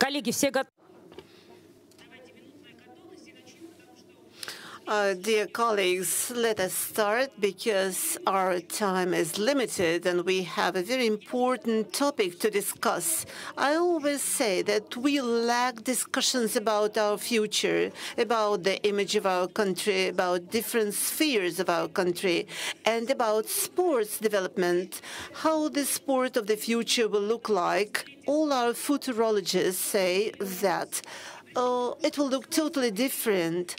Коллеги, все готовы? Dear colleagues, let us start because our time is limited and we have a very important topic to discuss. I always say that we lack discussions about our future, about the image of our country, about different spheres of our country, and about sports development, how the sport of the future will look like. All our futurologists say that it will look totally different.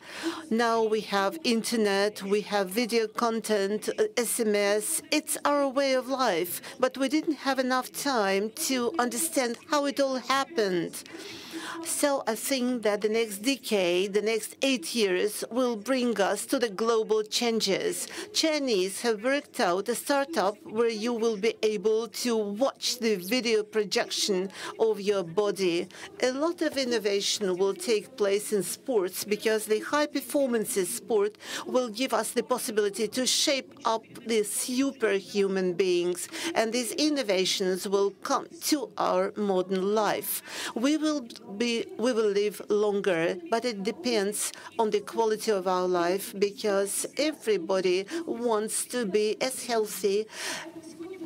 Now we have internet, we have video content, SMS. It's our way of life, but we didn't have enough time to understand how it all happened. So I think that the next decade, the next 8 years, will bring us to the global changes. Chinese have worked out a startup where you will be able to watch the video projection of your body. A lot of innovation will take place in sports because the high-performance sport will give us the possibility to shape up the superhuman beings, and these innovations will come to our modern life. We will live longer, but it depends on the quality of our life because everybody wants to be as healthy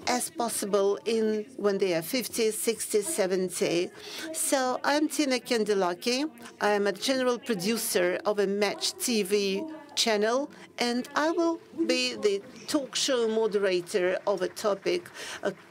as possible when they are 50, 60, 70. So I'm Tina Kendelaki. I'm a general producer of a Match TV channel, and I will be the talk show moderator of a topic,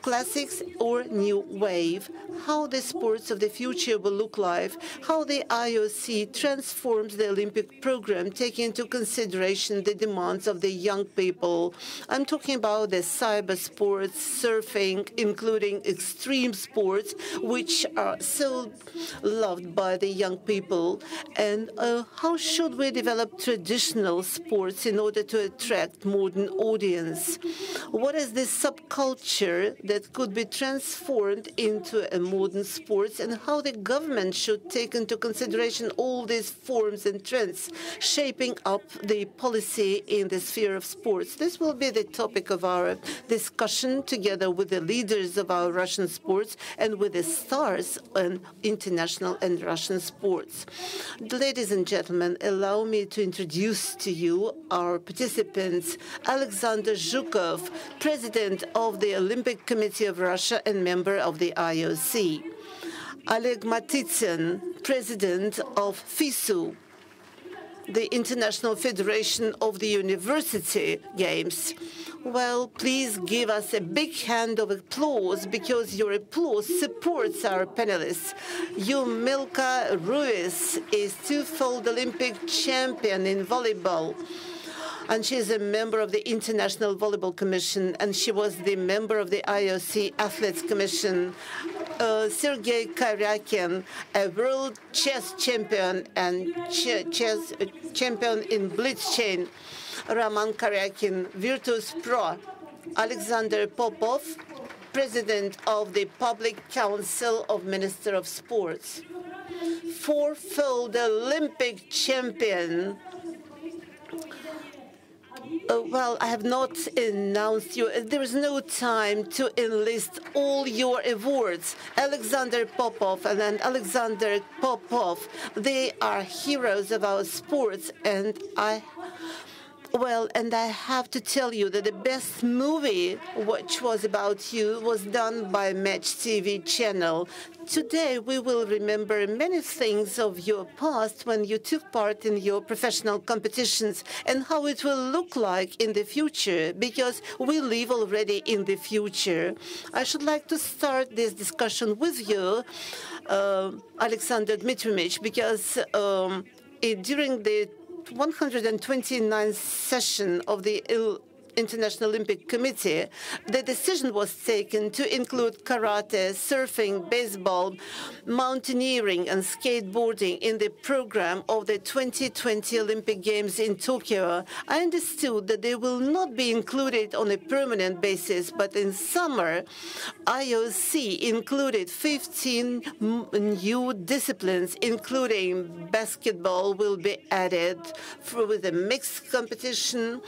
classics or new wave, how the sports of the future will look like, how the IOC transforms the Olympic program, taking into consideration the demands of the young people. I'm talking about the cyber sports, surfing, including extreme sports, which are so loved by the young people, and how should we develop traditional sports in order to attract modern audience? What is this subculture that could be transformed into a modern sports, and how the government should take into consideration all these forms and trends, shaping up the policy in the sphere of sports? This will be the topic of our discussion together with the leaders of our Russian sports and with the stars in international and Russian sports. Ladies and gentlemen, allow me to introduce to you our participants. Alexander Zhukov, President of the Olympic Committee of Russia and member of the IOC. Oleg Matitsyn, President of FISU, the International Federation of the University Games. Well, please give us a big hand of applause because your applause supports our panelists. Yumilka Ruiz is two-fold Olympic champion in volleyball, and she is a member of the International Volleyball Commission, and she was the member of the IOC Athletes Commission. Sergei Karyakin, a world chess champion and chess champion in blitzchain. Roman Karyakin, Virtus Pro. Alexander Popov, President of the Public Council of Minister of Sports. Four-fold Olympic champion. Well, I have not announced you. There is no time to enlist all your awards. Alexander Popov and then Alexander Popov, they are heroes of our sports, and I have to tell you that the best movie, which was about you, was done by Match TV channel. Today, we will remember many things of your past when you took part in your professional competitions and how it will look like in the future, because we live already in the future. I should like to start this discussion with you, Alexander Dmitrievich, because during the 129th session of the International Olympic Committee, the decision was taken to include karate, surfing, baseball, mountaineering, and skateboarding in the program of the 2020 Olympic Games in Tokyo. I understood that they will not be included on a permanent basis, but in summer, IOC included 15 new disciplines, including basketball will be added with a mixed competition,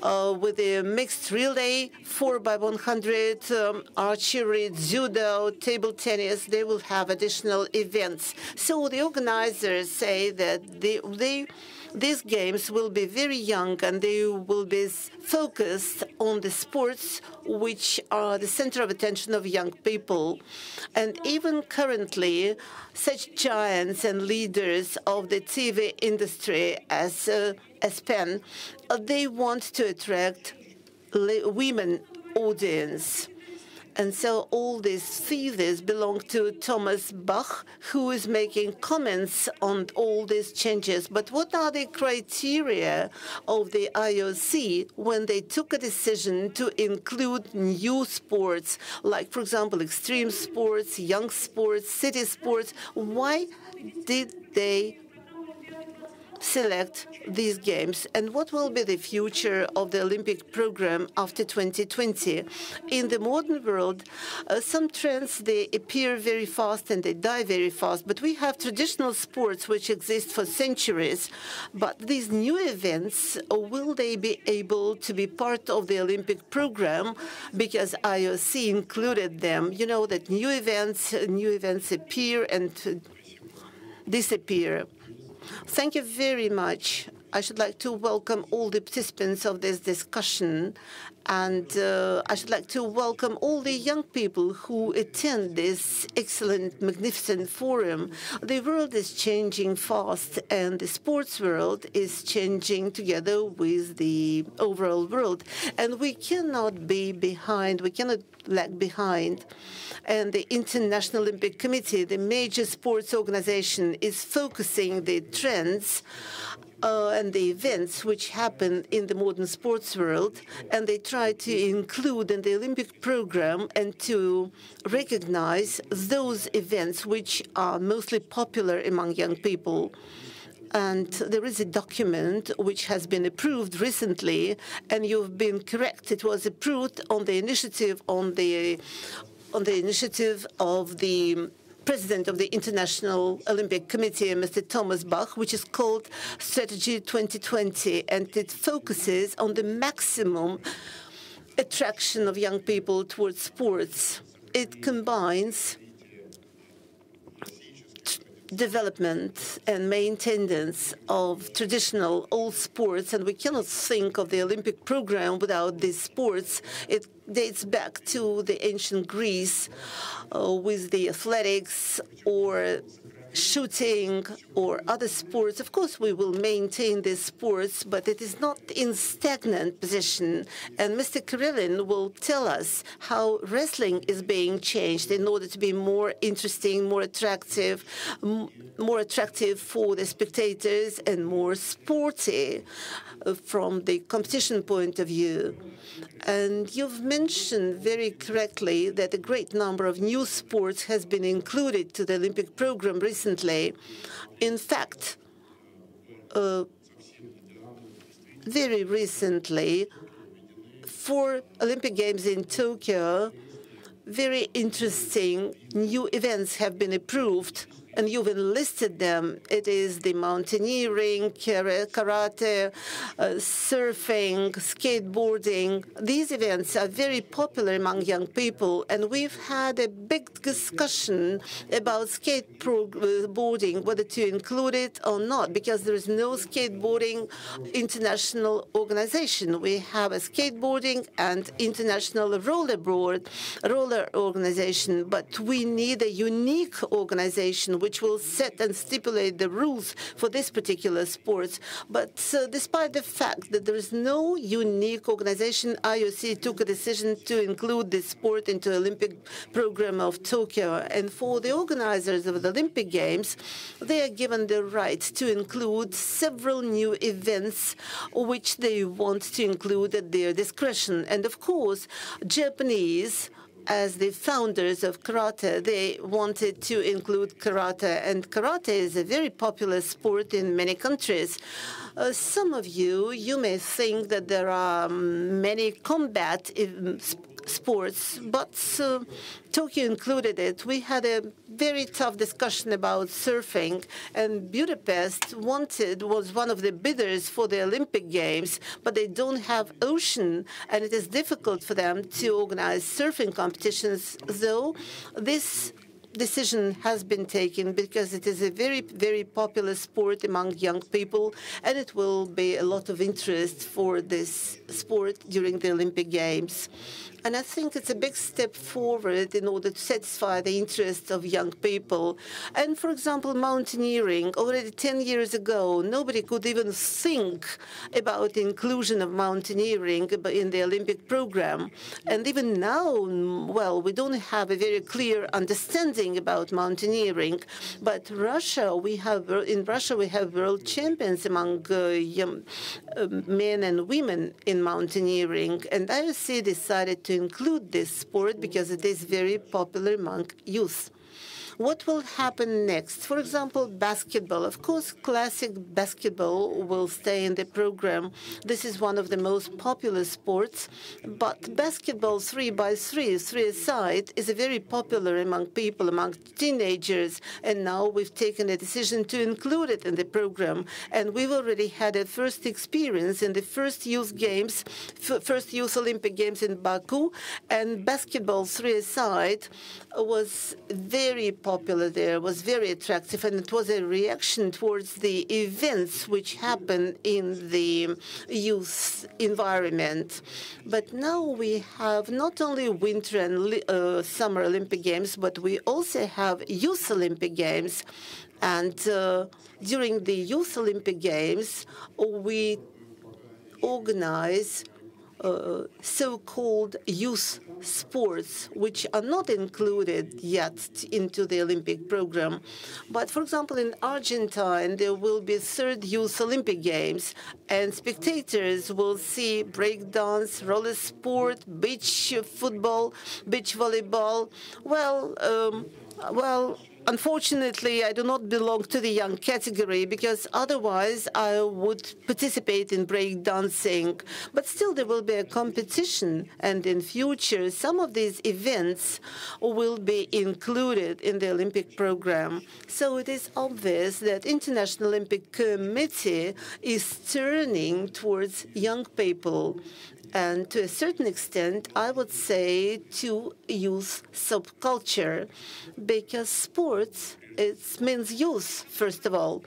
with the the mixed relay, 4x100, archery, judo, table tennis. They will have additional events. So the organizers say that these games will be very young and they will be focused on the sports which are the center of attention of young people. And even currently, such giants and leaders of the TV industry as Penn, they want to attract women audience. And so all these theses belong to Thomas Bach, who is making comments on all these changes. But what are the criteria of the IOC when they took a decision to include new sports, like, for example, extreme sports, young sports, city sports? Why did they select these games, and what will be the future of the Olympic program after 2020? In the modern world, some trends, they appear very fast and they die very fast, but we have traditional sports which exist for centuries. But these new events, will they be able to be part of the Olympic program? Because IOC included them. You know that new events appear and disappear. Thank you very much. I should like to welcome all the participants of this discussion, and I should like to welcome all the young people who attend this excellent, magnificent forum. The world is changing fast, and the sports world is changing together with the overall world, and we cannot be behind. We cannot lag behind. And the International Olympic Committee, the major sports organization, is focusing the trends and the events which happen in the modern sports world, and they try to include in the Olympic program and to recognize those events which are mostly popular among young people. And there is a document which has been approved recently, and you've been correct. It was approved on the initiative of the President of the International Olympic Committee, Mr. Thomas Bach, which is called Strategy 2020, and it focuses on the maximum attraction of young people towards sports. It combines development and maintenance of traditional old sports, and we cannot think of the Olympic program without these sports. It dates back to the ancient Greece with the athletics or shooting or other sports. Of course, we will maintain these sports, but it is not in stagnant position. And Mr. Karelin will tell us how wrestling is being changed in order to be more interesting, more attractive for the spectators, and more sporty from the competition point of view. And you've mentioned very correctly that a great number of new sports has been included to the Olympic program recently. In fact, very recently, for Olympic Games in Tokyo, very interesting new events have been approved, and you've enlisted them. It is the mountaineering, karate, surfing, skateboarding. These events are very popular among young people, and we've had a big discussion about skateboarding, whether to include it or not, because there is no skateboarding international organization. We have a skateboarding and international roller organization, but we need a unique organization which will set and stipulate the rules for this particular sport. But despite the fact that there is no unique organization, IOC took a decision to include this sport into the Olympic program of Tokyo. And for the organizers of the Olympic Games, they are given the right to include several new events which they want to include at their discretion. And of course, Japanese, as the founders of karate, they wanted to include karate, and karate is a very popular sport in many countries. Some of you may think that there are many combat sports, but Tokyo included it. We had a very tough discussion about surfing, and Budapest was one of the bidders for the Olympic Games, but they don't have ocean, and it is difficult for them to organize surfing competitions, though this decision has been taken because it is a very, very popular sport among young people, and it will be a lot of interest for this sport during the Olympic Games. And I think it's a big step forward in order to satisfy the interests of young people. And for example, mountaineering, already 10 years ago, nobody could even think about the inclusion of mountaineering in the Olympic program. And even now, well, we don't have a very clear understanding about mountaineering. But in Russia, we have world champions among men and women in mountaineering. And IOC decided to include this sport because it is very popular among youth. What will happen next? For example, basketball. Of course, classic basketball will stay in the program. This is one of the most popular sports. But basketball 3x3, three-a-side, is very popular among people, among teenagers. And now we've taken a decision to include it in the program. And we've already had a first experience in the first youth games, first youth Olympic Games in Baku. And basketball 3-a-side was very popular there, was very attractive, and it was a reaction towards the events which happen in the youth environment. But now we have not only winter and summer Olympic Games, but we also have youth Olympic Games. And during the youth Olympic Games, we organize so-called youth sports, which are not included yet into the Olympic program. But, for example, in Argentina, there will be third Youth Olympic Games, and spectators will see breakdance, roller sport, beach football, beach volleyball. Well, unfortunately, I do not belong to the young category because otherwise I would participate in breakdancing. But still, there will be a competition, and in future, some of these events will be included in the Olympic program. So it is obvious that International Olympic Committee is turning towards young people. And to a certain extent, I would say to youth subculture, because sports, it means youth, first of all.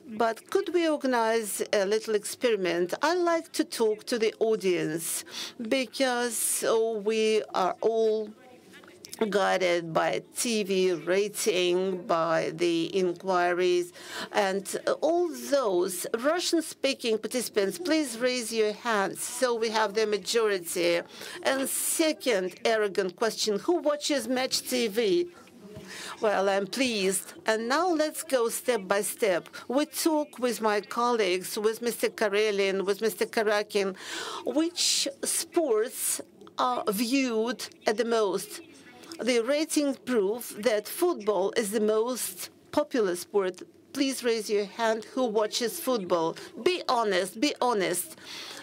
But could we organize a little experiment? I like to talk to the audience because we are all guided by TV rating, by the inquiries, and all those Russian-speaking participants, please raise your hands so we have the majority. And second arrogant question, who watches Match TV? Well, I'm pleased. And now let's go step by step. We talk with my colleagues, with Mr. Karelin, with Mr. Karakin, which sports are viewed at the most. The rating prove that football is the most popular sport. Please raise your hand who watches football. Be honest, be honest.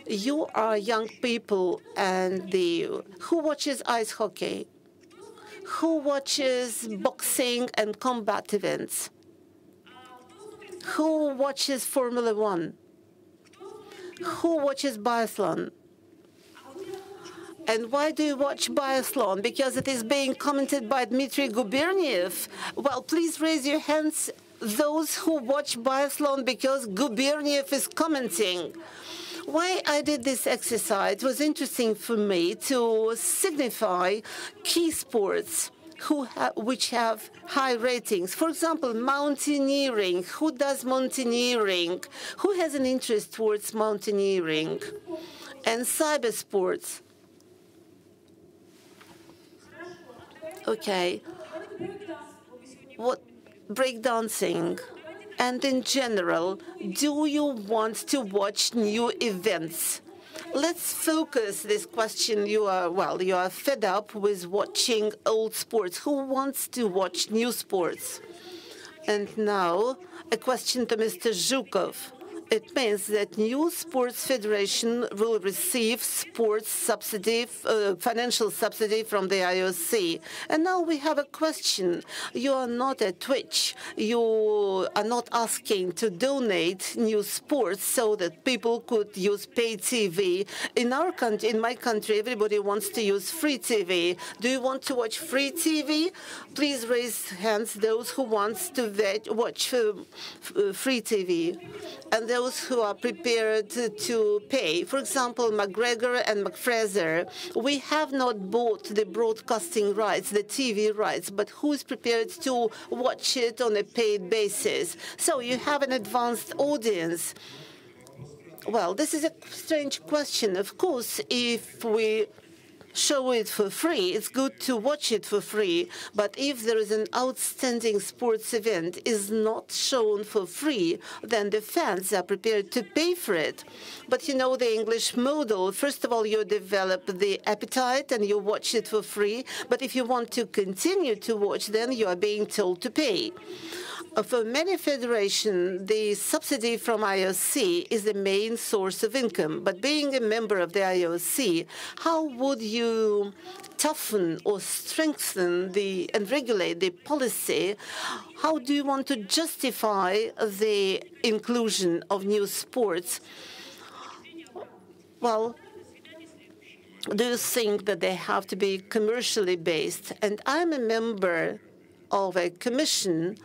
You are young people, and who watches ice hockey? Who watches boxing and combat events? Who watches Formula One? Who watches biathlon? And why do you watch biathlon? Because it is being commented by Dmitry Guberniev. Well, please raise your hands, those who watch biathlon, because Guberniev is commenting. Why I did this exercise was interesting for me to signify key sports which have high ratings. For example, mountaineering. Who does mountaineering? Who has an interest towards mountaineering? And cyber sports. Okay. What breakdancing? And in general, do you want to watch new events? Let's focus this question. You are fed up with watching old sports. Who wants to watch new sports? And now, a question to Mr. Zhukov. it means that new sports federation will receive sports subsidy, financial subsidy from the IOC. And now we have a question. You are not at Twitch. You are not asking to donate new sports so that people could use pay TV. In our country, in my country, everybody wants to use free TV. Do you want to watch free TV? Please raise hands those who want to watch free TV and those who are prepared to pay. For example, McGregor and McFraser, we have not bought the broadcasting rights, the TV rights, but who is prepared to watch it on a paid basis? So you have an advanced audience. Well, this is a strange question. Of course, if we show it for free, it's good to watch it for free. But if there is an outstanding sports event is not shown for free, then the fans are prepared to pay for it. But you know the English model. First of all, you develop the appetite and you watch it for free. But if you want to continue to watch, then you are being told to pay. For many federations, the subsidy from IOC is the main source of income. But being a member of the IOC, how would you toughen or strengthen and regulate the policy? How do you want to justify the inclusion of new sports? Well, do you think that they have to be commercially based? And I'm a member of a commission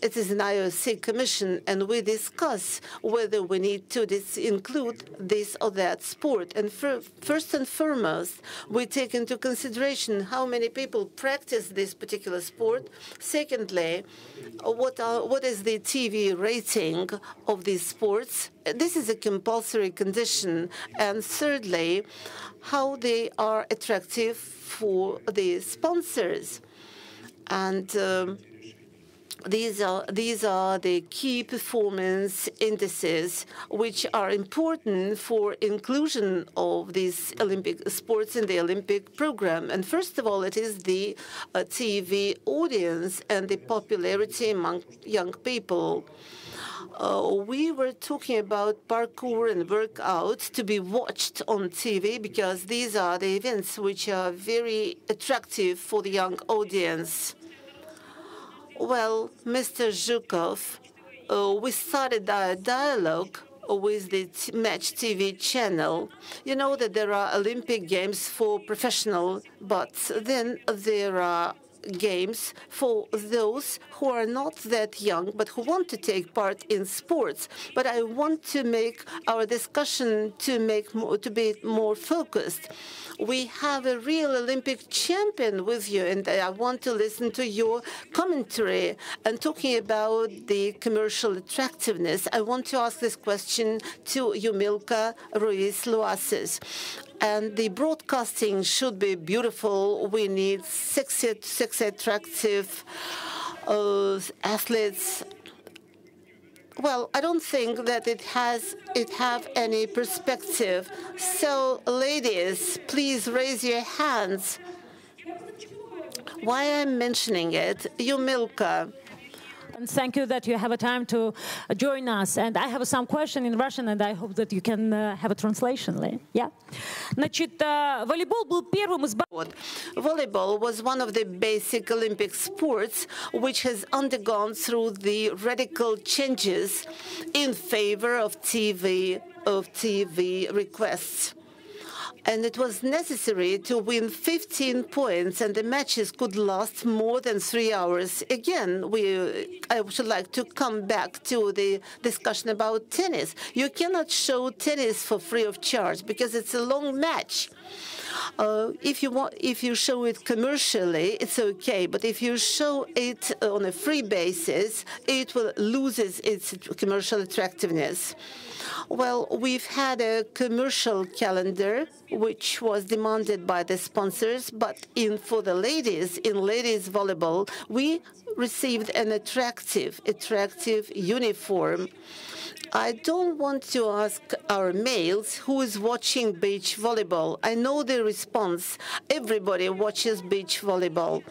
it is an IOC commission, and we discuss whether we need to include this or that sport. And first and foremost, we take into consideration how many people practice this particular sport. Secondly, what is the TV rating of these sports? This is a compulsory condition. And thirdly, how they are attractive for the sponsors. And these are the key performance indices which are important for inclusion of these Olympic sports in the Olympic program. And first of all, it is the TV audience and the popularity among young people. We were talking about parkour and workout to be watched on TV because these are the events which are very attractive for the young audience. Well, Mr. Zhukov, we started a dialogue with the Match TV channel. You know that there are Olympic Games for professional, but then there are games for those who are not that young but who want to take part in sports. But I want to make our discussion to be more focused. We have a real Olympic champion with you, and I want to listen to your commentary. And talking about the commercial attractiveness, I want to ask this question to Yumilka Ruiz-Luaces. And the broadcasting should be beautiful. We need sexy attractive athletes. Well, I don't think that it have any perspective. So, ladies, please raise your hands. Why I'm mentioning it, Yumilka. Thank you that you have a time to join us. And I have some question in Russian, and I hope that you can have a translation. Yeah. Volleyball was one of the basic Olympic sports which has undergone through the radical changes in favor of TV requests. And it was necessary to win 15 points, and the matches could last more than 3 hours. Again, I should like to come back to the discussion about tennis. You cannot show tennis for free of charge because it's a long match. If you show it commercially, it's okay. But if you show it on a free basis, it will loses its commercial attractiveness. Well, we've had a commercial calendar which was demanded by the sponsors, but for the ladies, in ladies volleyball, we received an attractive uniform. I don't want to ask our males who is watching beach volleyball. I know the response. Everybody watches beach volleyball.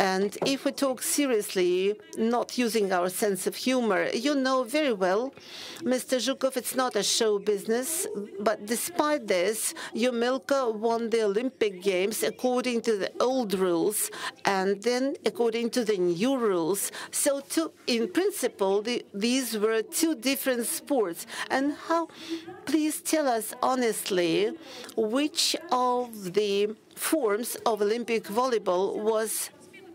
And if we talk seriously, not using our sense of humor, you know very well, Mr. Zhukov, it's not a show business, but despite this, Yumilka won the Olympic Games according to the old rules and then according to the new rules. So in principle, these were two different sports. And how, please tell us honestly, which of the forms of Olympic volleyball was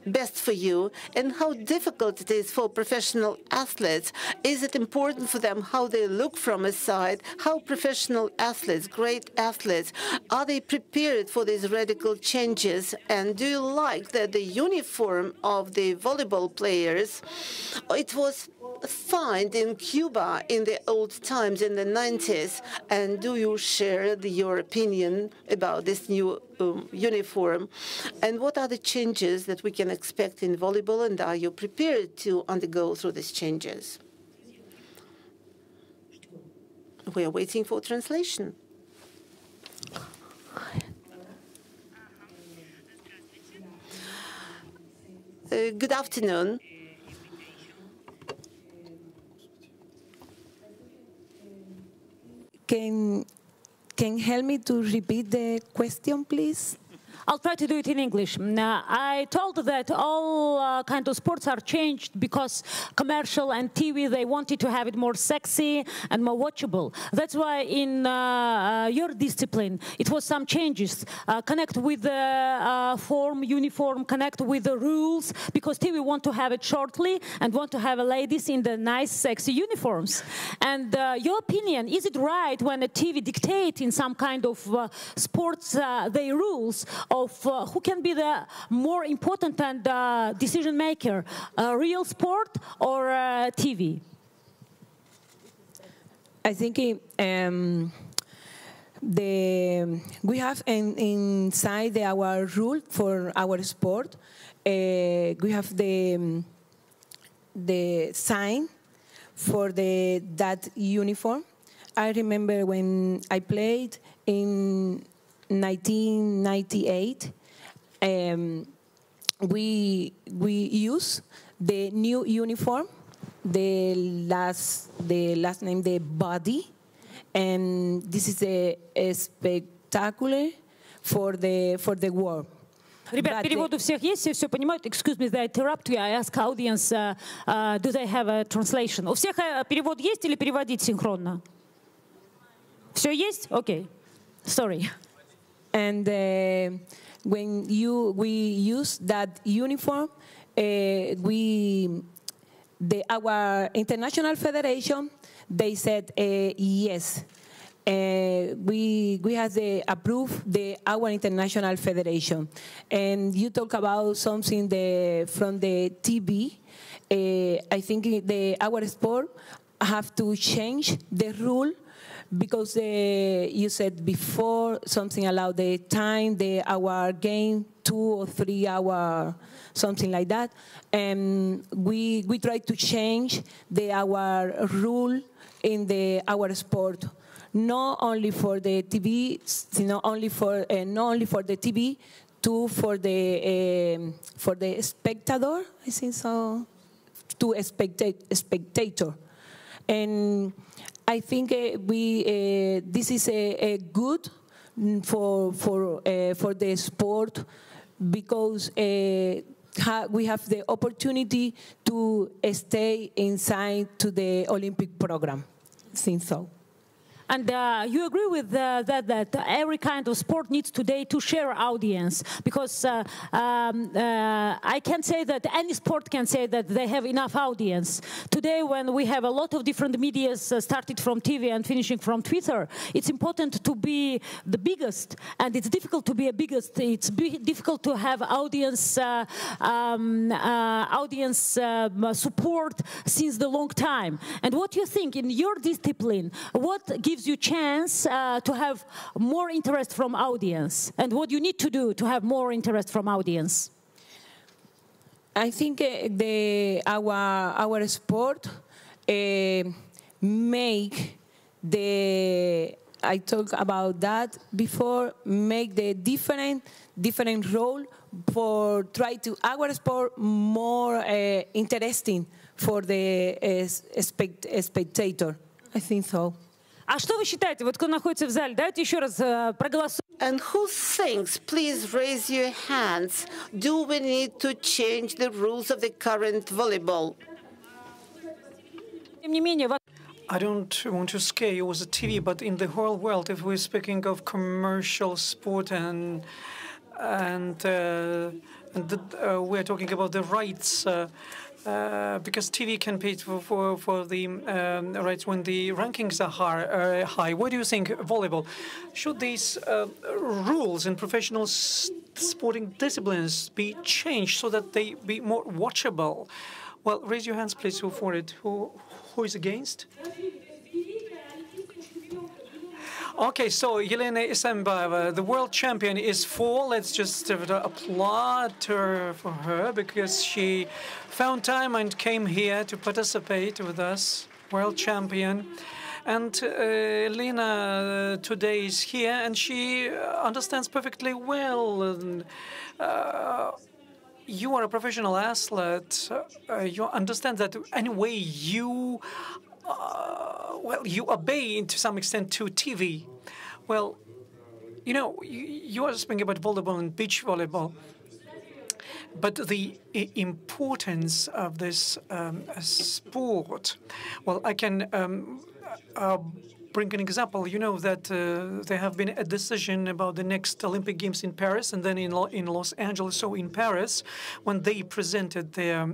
best for you, and how difficult it is for professional athletes? Is it important for them how they look from a side? How professional athletes, great athletes, are they prepared for these radical changes? And do you like that the uniform of the volleyball players, it was fine in Cuba in the old times in the 90s? And do you share your opinion about this new uniform? And what are the changes that we can expect in volleyball, and are you prepared to undergo through these changes? We are waiting for translation. Good afternoon. Can help me to repeat the question, please? I'll try to do it in English. I told that all kind of sports are changed because commercial and TV, they wanted to have it more sexy and more watchable. That's why in your discipline, it was some changes. Connect with the uniform, connect with the rules, because TV want to have it shortly and want to have ladies in the nice, sexy uniforms. And your opinion, is it right when a TV dictate in some kind of sports their rules of who can be the more important and decision maker, real sport or TV? I think we have inside our rule for our sport, we have the sign for that uniform. I remember when I played in 1998, we use the new uniform, the last name, the body, and this is a spectacular for the world. Ребят, перевод у всех есть, все понимают. Excuse me, I interrupt you. I ask audience, do they have a translation? У всех перевод есть или переводить синхронно? Все есть? Okay. Sorry. And when we use that uniform, our international federation, they said yes. We have approved our international federation. And you talk about something from the TV. I think our sport have to change the rule, because you said before something about the time, our game 2 or 3 hours, something like that, and we try to change our rule in our sport, not only for the TV, not only for the TV, too for the spectator. I think so, to a spectator, and I think this is a good for the sport, because we have the opportunity to stay inside to the Olympic program. I think so. And you agree with that every kind of sport needs today to share audience, because I can say that any sport can say that they have enough audience. Today, when we have a lot of different medias started from TV and finishing from Twitter, it's important to be the biggest, and it's difficult to be a biggest. It's difficult to have audience support since the long time. And what do you think in your discipline? What gives you chance to have more interest from audience, and what you need to do to have more interest from audience? I think our sport make I talked about that before, make the different role for try to our sport more interesting for the spectator. I think so. А что вы считаете, вот кто находится в зале, давайте еще раз проголосуем. And who thinks, please raise your hands, do we need to change the rules of the current volleyball? Тем не менее, I don't want to scare you with the TV, but in the whole world, if we're speaking of commercial sport and we're talking about the rights, because TV can pay for the rights when the rankings are high. What do you think, volleyball? Should these rules in professional sporting disciplines be changed so that they be more watchable? Well, raise your hands, please, who for it? Who is against? Okay, so Yelena Isambayeva, the world champion, is for. Let's just applaud her for her because she found time and came here to participate with us, world champion. And Elena today is here, and she understands perfectly well. And, you are a professional athlete. You understand that anyway you you obey to some extent to TV. Well, you know, you are speaking about volleyball and beach volleyball, but the importance of this sport. Well, I can bring an example. You know that there have been a decision about the next Olympic Games in Paris and then in Los Angeles. So in Paris, when they presented their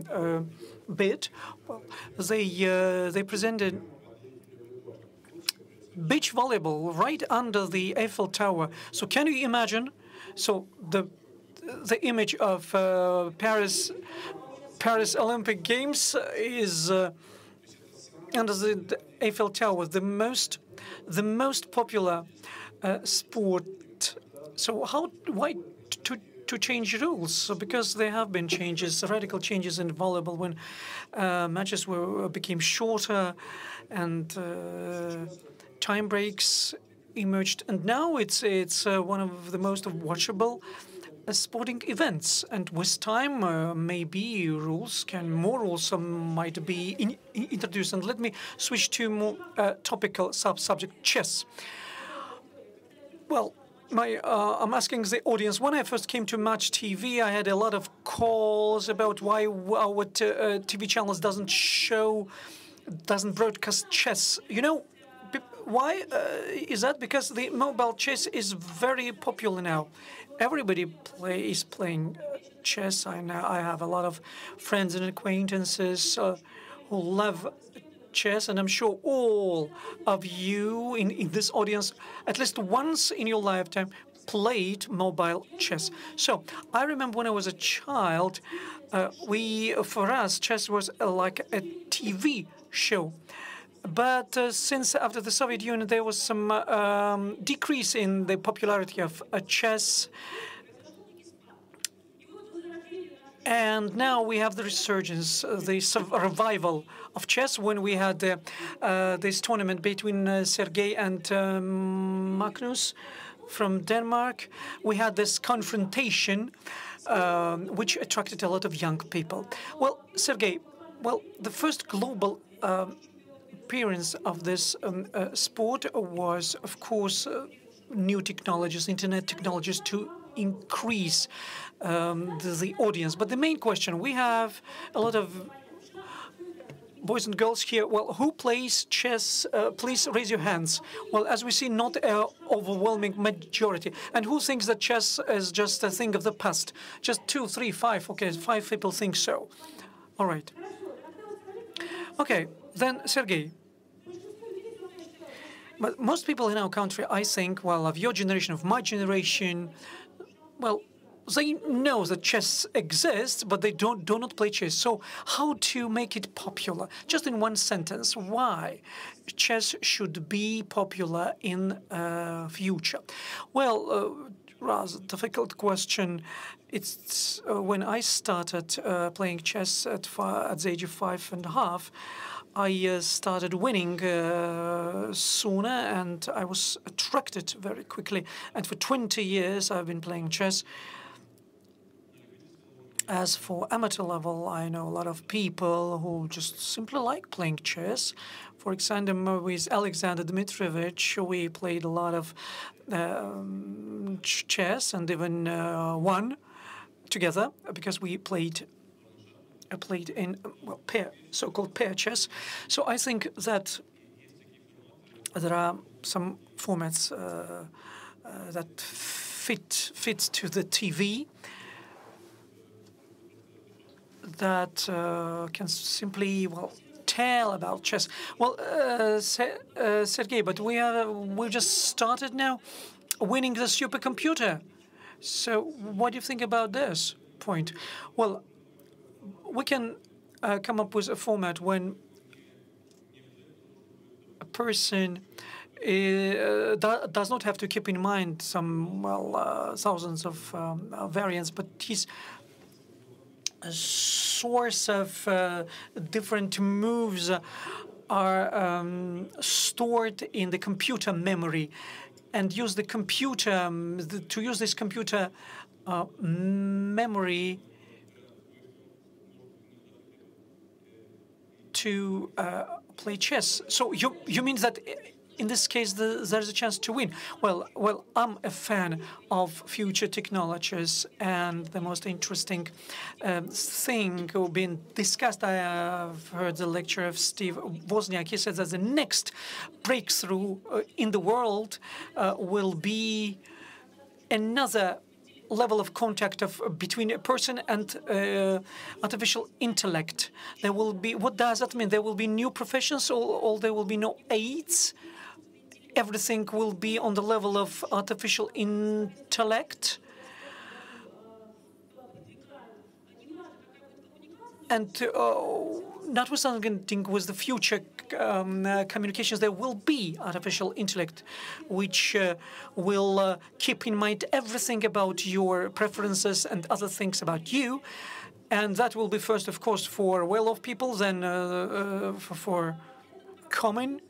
bid, well, they presented beach volleyball right under the Eiffel Tower. So can you imagine? So the image of Paris Olympic Games is under the Eiffel Tower, the most popular sport. So why to change rules? So because there have been changes, radical changes in volleyball when matches became shorter and time breaks emerged, and now it's one of the most watchable sporting events. And with time, maybe more rules might be introduced. And let me switch to more topical subject: chess. Well, I'm asking the audience. When I first came to Match TV, I had a lot of calls about why our TV channels doesn't broadcast chess. You know, why is that? Because the mobile chess is very popular now. Everybody is playing chess. I have a lot of friends and acquaintances who love chess, and I'm sure all of you in this audience, at least once in your lifetime, played mobile chess. So I remember when I was a child, for us, chess was like a TV show. But since after the Soviet Union, there was some decrease in the popularity of chess. And now we have the resurgence, the revival of chess when we had this tournament between Sergei and Magnus from Denmark. We had this confrontation which attracted a lot of young people. Well, Sergei, the first global appearance of this sport was, of course, new technologies, internet technologies to increase the audience. But the main question, we have a lot of boys and girls here. Well, who plays chess? Please raise your hands. Well, as we see, not an overwhelming majority. And who thinks that chess is just a thing of the past? Just 2, 3, 5. Okay, 5 people think so. All right. Okay, then, Sergei. But most people in our country, I think, well, of your generation, of my generation, well, they know that chess exists, but they do not play chess. So how to make it popular? Just in one sentence, why chess should be popular in future? Well, rather difficult question. It's when I started playing chess at the age of 5.5, I started winning sooner, and I was attracted very quickly. And for 20 years, I've been playing chess. As for amateur level, I know a lot of people who just simply like playing chess. For example, with Alexander Dmitrievich, we played a lot of chess and even won together because we played in pair, so-called pair chess. So I think that there are some formats that fit to the TV that can simply tell about chess. Well, Sergey, but we just started now winning the supercomputer. So what do you think about this point? Well, we can come up with a format when a person does not have to keep in mind some thousands of variants, but he's a source of different moves are stored in the computer memory, and use the computer to use this computer memory to play chess. So you mean that in this case there's a chance to win? Well, I'm a fan of future technologies, and the most interesting thing being discussed. I have heard the lecture of Steve Wozniak. He said that the next breakthrough in the world will be another level of contact between a person and artificial intellect. There will be. What does that mean? There will be new professions, or there will be no aids. Everything will be on the level of artificial intellect. And notwithstanding with the future communications, there will be artificial intellect, which will keep in mind everything about your preferences and other things about you. And that will be first, of course, for well-off people, then for common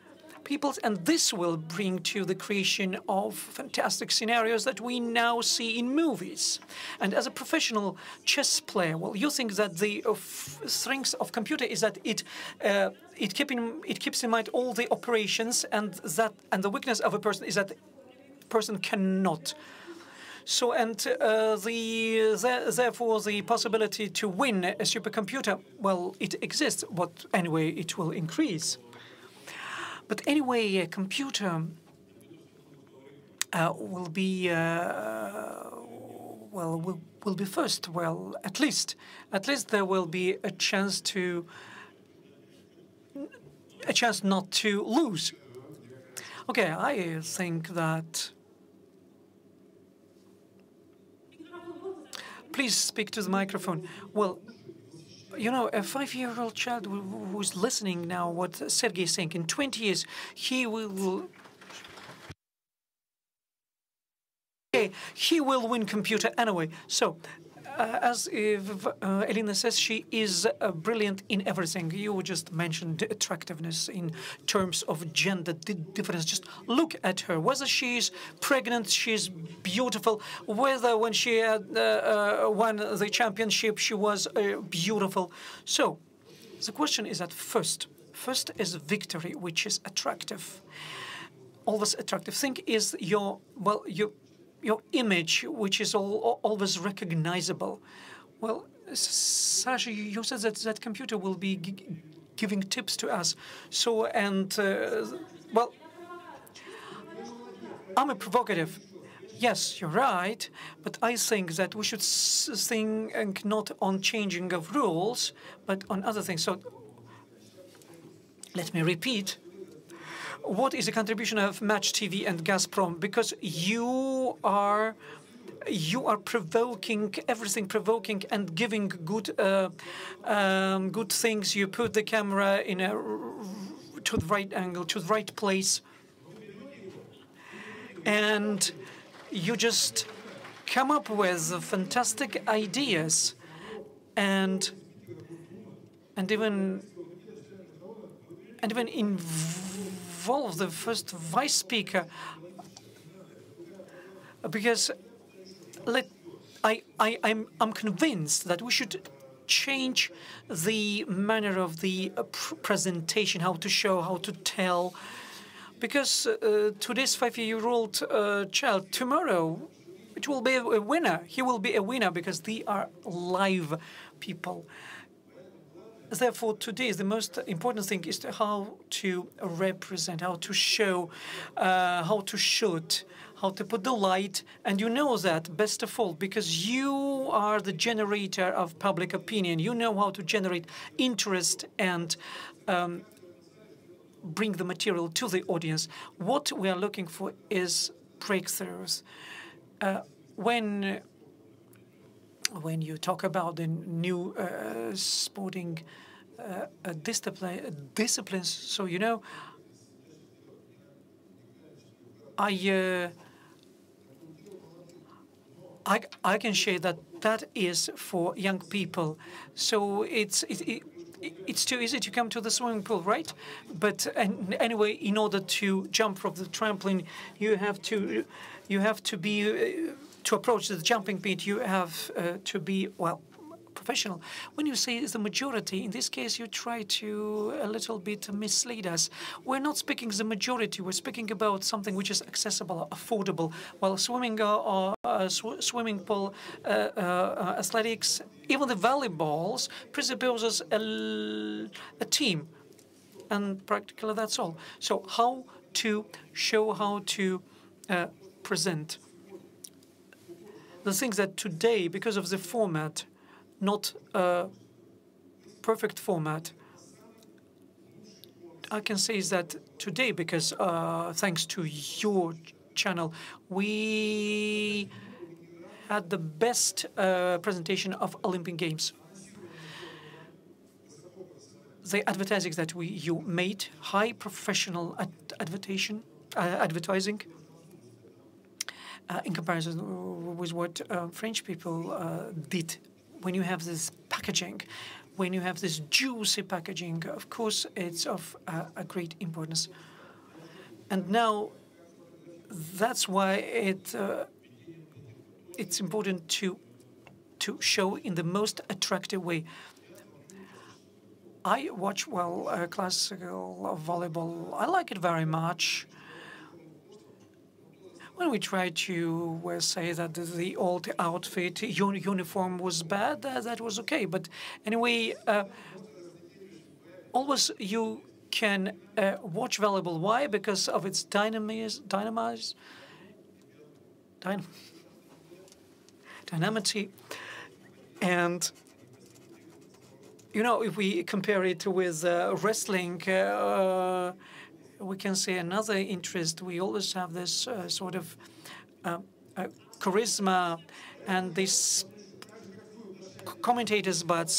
peoples, and this will bring to the creation of fantastic scenarios that we now see in movies. And as a professional chess player, well, you think that the strength of computer is that it keeps in mind all the operations, and the weakness of a person is that the person cannot. So, and therefore, the possibility to win a supercomputer, well, it exists, but anyway, it will increase. But anyway, a computer will be will be first. Well, at least there will be a chance not to lose. Okay, I think that. Please speak to the microphone. Well, you know, a 5-year-old child who's listening now what Sergey is saying, in 20 years, he will win computer anyway. So, as Elena says, she is brilliant in everything. You just mentioned attractiveness in terms of gender difference. Just look at her. Whether she's pregnant, she's beautiful. Whether when she won the championship, she was beautiful. So the question is that first is victory, which is attractive. Always attractive. Thing is your image, which is always recognizable. Well, Sasha, you said that computer will be giving tips to us. So, and, well, I'm a provocative. Yes, you're right, but I think that we should think not on changing of rules, but on other things. So, let me repeat. What is the contribution of Match TV and Gazprom? Because you are provoking everything, provoking and giving good things. You put the camera to the right angle, to the right place, and you just come up with fantastic ideas, and even involve the first vice speaker, because I'm convinced that we should change the manner of the presentation, how to show, how to tell, because today's 5-year-old child, tomorrow, it will be a winner. He will be a winner because they are live people. Therefore, today, the most important thing is how to represent, how to show, how to shoot, how to put the light. And you know that, best of all, because you are the generator of public opinion. You know how to generate interest and bring the material to the audience. What we are looking for is breakthroughs. When you talk about the new sporting disciplines, so you know, I can share that is for young people. So it's too easy to come to the swimming pool, right? But anyway, in order to jump from the trampoline, you have to be to approach the jumping pit. You have to be professional. When you say the majority, in this case, you try to a little bit mislead us. We're not speaking the majority. We're speaking about something which is accessible, affordable. While swimming or swimming pool, athletics, even the volleyballs presupposes a team, and practically that's all. So how to show, how to present the things that today, because of the format, not a perfect format, I can say is that today, because thanks to your channel, we had the best presentation of Olympic Games. The advertising that you made, high professional advertising, in comparison with what French people did. When you have this packaging, when you have this juicy packaging, of course, it's of a great importance. And now, that's why it's important to show in the most attractive way. I watch classical volleyball. I like it very much. When we try to say that the old outfit, uniform was bad, that was okay. But anyway, always you can watch volleyball. Why? Because of its dynamity. And, you know, if we compare it with wrestling, we can say another interest. We always have this sort of charisma and these commentators, but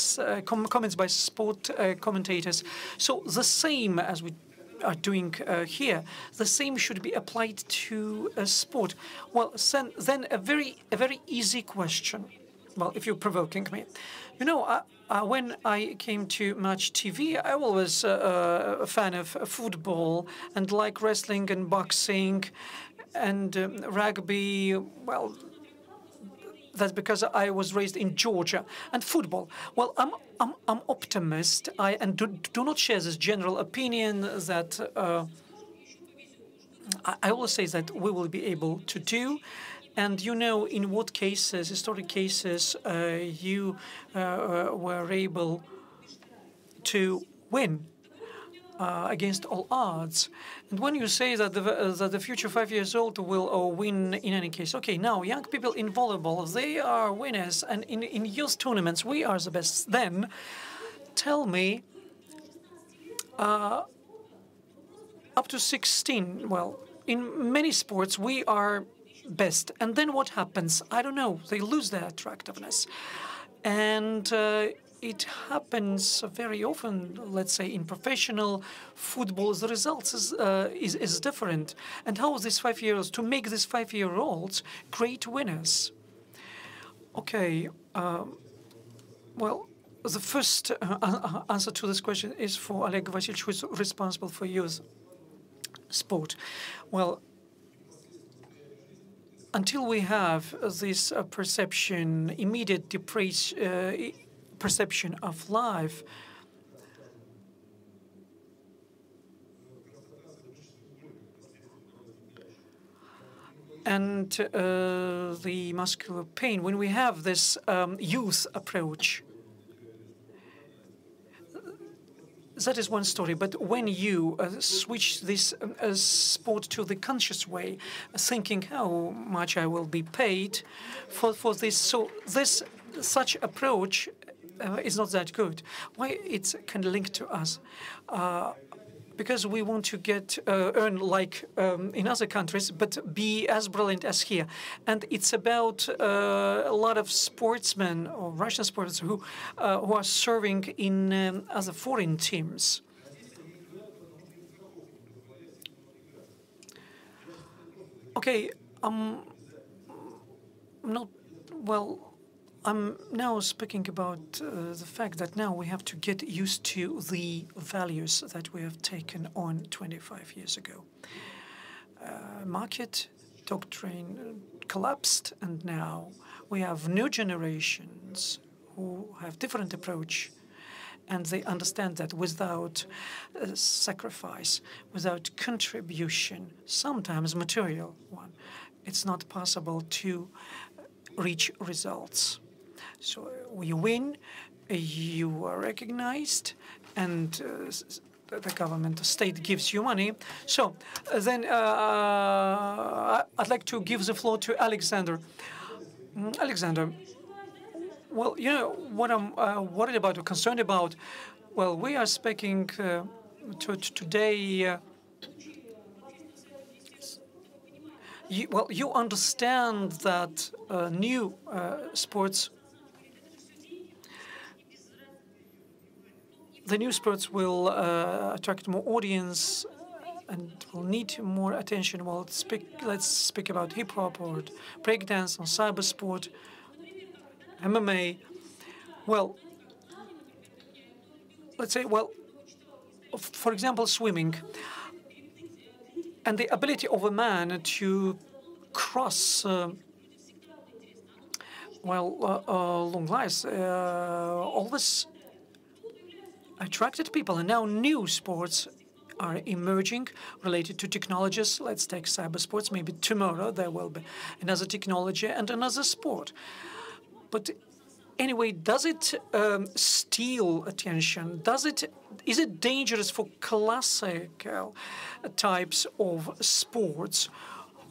comments by sport commentators. So the same as we are doing here, the same should be applied to sport. Well, then a very easy question. Well, if you're provoking me, you know, when I came to Match TV, I was a fan of football and like wrestling and boxing and rugby. Well, that's because I was raised in Georgia. And football. Well, I'm optimist. I do not share this general opinion that I always say that we will be able to do. And you know in what cases, historic cases, you were able to win against all odds. And when you say that the future 5 years old will win in any case, okay, now young people in volleyball, they are winners, and in youth tournaments, we are the best. Then tell me, up to 16, well, in many sports, we are best. And then what happens? I don't know. They lose their attractiveness. And it happens very often, let's say, in professional football. The results is different. And how is this 5 years to make these 5-year-olds great winners? Okay. Well, the first answer to this question is for Oleg Vasilyevich, who is responsible for youth sport. Well, until we have this perception, immediate perception of life, and the muscular pain, when we have this youth approach, that is one story. But when you switch this sport to the conscious way, thinking how much I will be paid for this, so this such approach is not that good. Why it's kind of linked to us? Because we want to earn like in other countries, but be as brilliant as here. And it's about a lot of sportsmen or Russian sports who are serving in other foreign teams. Okay, not well. I'm now speaking about the fact that now we have to get used to the values that we have taken on 25 years ago. Market doctrine collapsed, and now we have new generations who have different approach, and they understand that without sacrifice, without contribution, sometimes material one, it's not possible to reach results. So you win, you are recognized, and the government, the state gives you money. So then I'd like to give the floor to Alexander. Alexander, well, you know what I'm worried about or concerned about? Well, we are speaking today. You understand that new sports. The new sports will attract more audience and will need more attention. Well, let's speak about hip hop or breakdance or cyber sport, MMA. Well, let's say, well, for example, swimming, and the ability of a man to cross long lives, always attracted people, and now new sports are emerging related to technologies. Let's take cyber sports. Maybe tomorrow there will be another technology and another sport. But anyway, does it steal attention? Is it dangerous for classical types of sports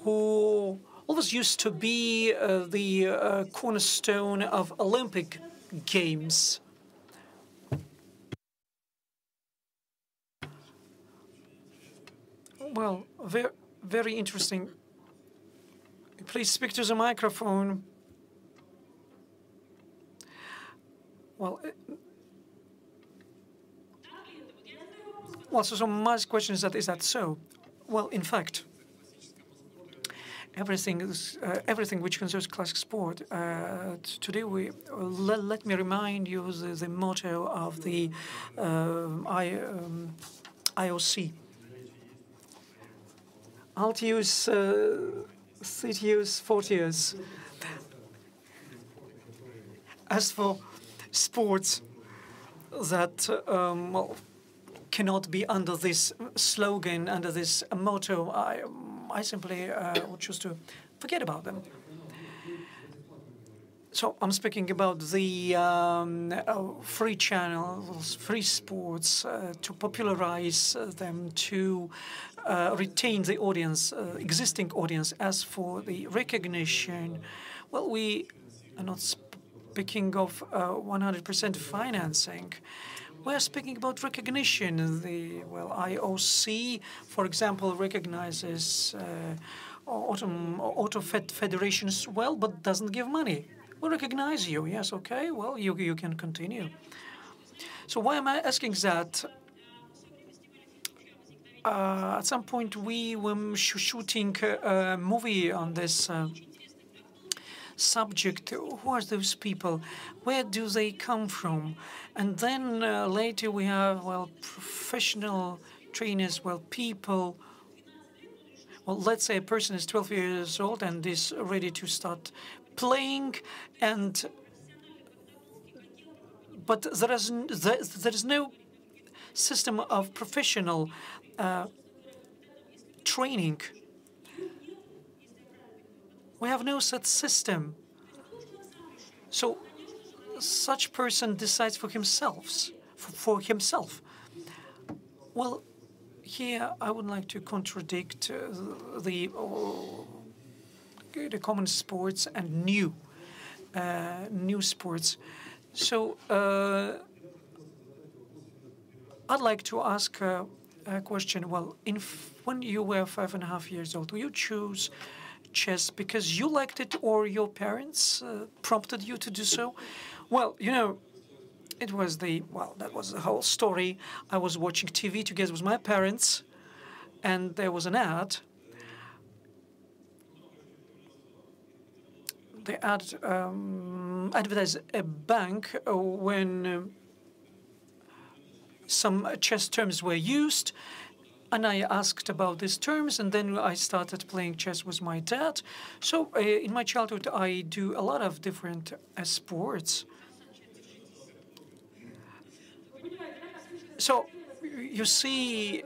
who always used to be the cornerstone of Olympic Games? Well, very interesting. Please speak to the microphone. Well, so my question is that so? Well, in fact, everything which concerns classic sport. Today, let me remind you the motto of the IOC. Altius, Citius, Fortius. As for sports that cannot be under this slogan, under this motto, I simply would choose to forget about them. So I'm speaking about the free channels, free sports, to popularize them, to retain the audience, existing audience. As for the recognition, well, we are not speaking of 100% financing. We're speaking about recognition. The IOC, for example, recognizes auto federations well, but doesn't give money. We recognize you. Yes, okay. Well, you can continue. So why am I asking that? At some point, we were shooting a movie on this subject. Who are those people? Where do they come from? And then later we have, professional trainers, people. Well, let's say a person is 12 years old and is ready to start playing, but there is no system of professional training. We have no such system. So such person decides for himself. Well, here I would like to contradict the common sports and new sports. So I'd like to ask a question. Well, when you were 5.5 years old, will you choose chess because you liked it or your parents prompted you to do so? Well, you know, that was the whole story. I was watching TV together with my parents, and there was an ad. The ad advertised a bank when some chess terms were used, and I asked about these terms, and then I started playing chess with my dad. So in my childhood, I do a lot of different sports. So you see,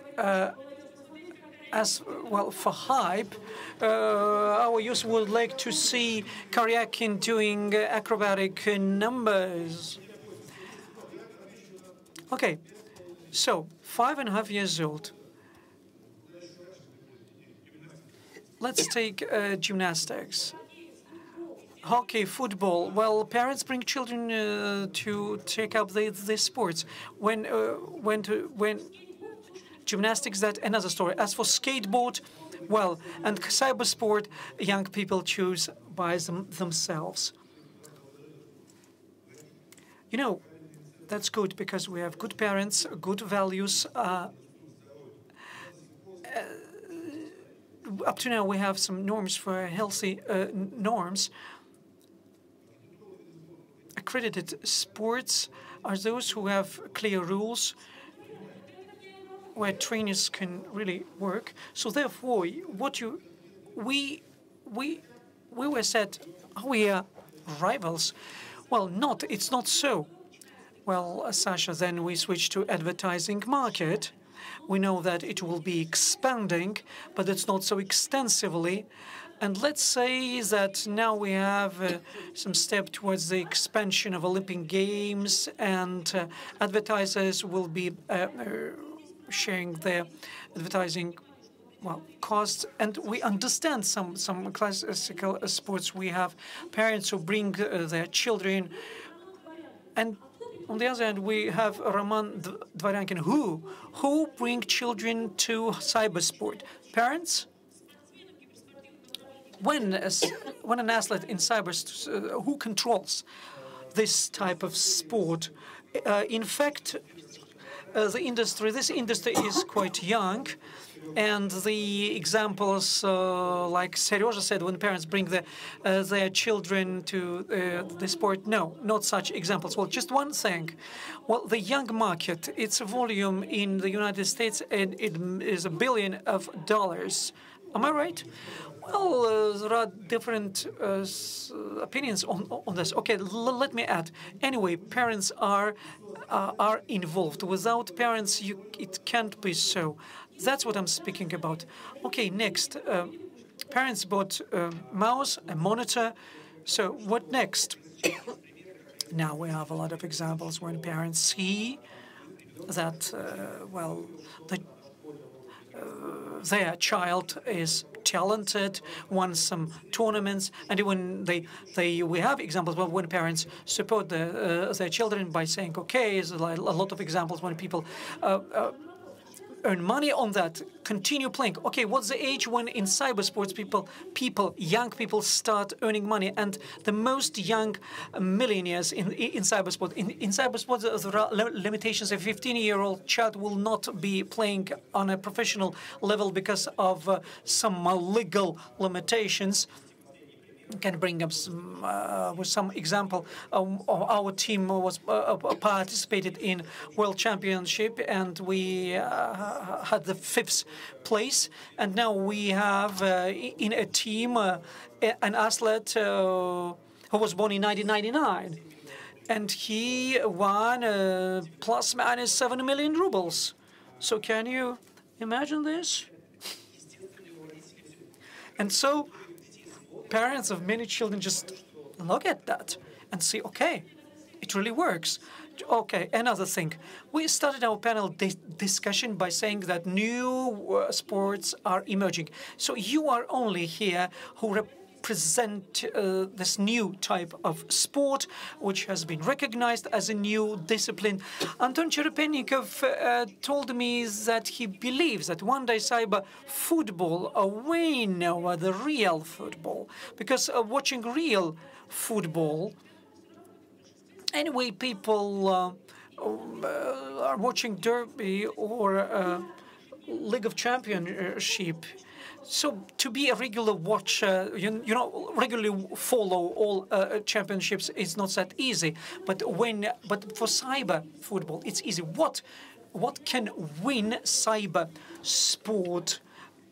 as well, for hype, our youth would like to see Karyakin doing acrobatic numbers. Okay, so 5.5 years old. Let's take gymnastics. Hockey, football. Well, parents bring children to take up these sports. When gymnastics, that's another story. As for skateboard, well, and cyber sport, young people choose by themselves. You know, that's good because we have good parents, good values. Up to now, we have some norms for healthy norms. Accredited sports are those who have clear rules where trainers can really work. So therefore, we were said, are we rivals? Well, it's not so. Well, Sasha, then we switch to advertising market. We know that it will be expanding, but it's not so extensively. And let's say that now we have some step towards the expansion of Olympic Games, and advertisers will be sharing their advertising costs. And we understand some classical sports. We have parents who bring their children, and on the other hand, we have Roman Dvoryankin, who bring children to cybersport. Parents. When an athlete in cyber, who controls this type of sport? In fact, this industry is quite young, and the examples, like Seryoja said, when parents bring their children to the sport, no, not such examples. Well, just one thing. Well, the young market, its volume in the United States, and it is $1 billion. Am I right? Well, there are different opinions on this. Okay, let me add. Anyway, parents are involved. Without parents, it can't be so. That's what I'm speaking about. Okay, next. Parents bought a mouse, a monitor. So what next? Now we have a lot of examples when parents see that, their child is talented, won some tournaments, and even we have examples of when parents support their children by saying, okay, there's a lot of examples when people earn money on that, continue playing. Okay, what's the age when in cybersports young people start earning money? And the most young millionaires in cybersport. In cybersport, there are limitations. A 15-year-old child will not be playing on a professional level because of some legal limitations. can bring up with some example. Our team was participated in World Championship, and we had the 5th place. And now we have in a team an athlete who was born in 1999, and he won plus minus 7 million rubles. So can you imagine this? And so parents of many children just look at that and say, okay, it really works. Okay, another thing. We started our panel discussion by saying that new sports are emerging. So you are only here who represent this new type of sport, which has been recognized as a new discipline. Anton Cherepennikov told me that he believes that one day cyber football will win over the real football, because watching real football, anyway, people are watching Derby or League of Championship. So to be a regular watcher, regularly follow all championships is not that easy. But for cyber football, it's easy. What can win cyber sport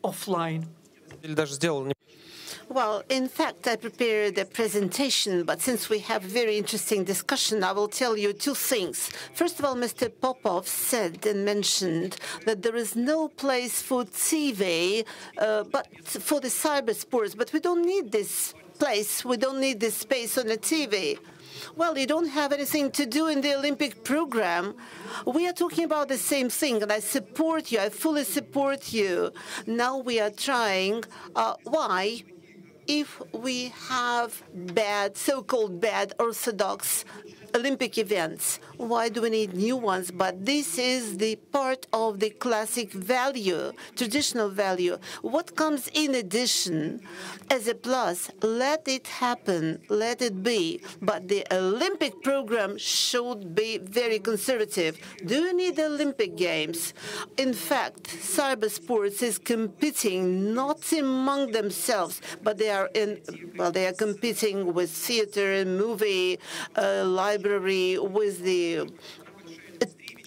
offline? Well, in fact, I prepared a presentation, but since we have a very interesting discussion, I will tell you two things. First of all, Mr. Popov said and mentioned that there is no place for TV, but for the cyber sports. But we don't need this place. We don't need this space on the TV. Well, you don't have anything to do in the Olympic program. We are talking about the same thing, and I support you. I fully support you. Now we are trying. Why? If we have so-called bad orthodox Olympic events, why do we need new ones? But this is the part of the classic value, traditional value. What comes in addition as a plus, let it happen, let it be. But the Olympic program should be very conservative. Do you need the Olympic Games? In fact, cyber sports is competing not among themselves, but they are competing with theater and movie, library, with the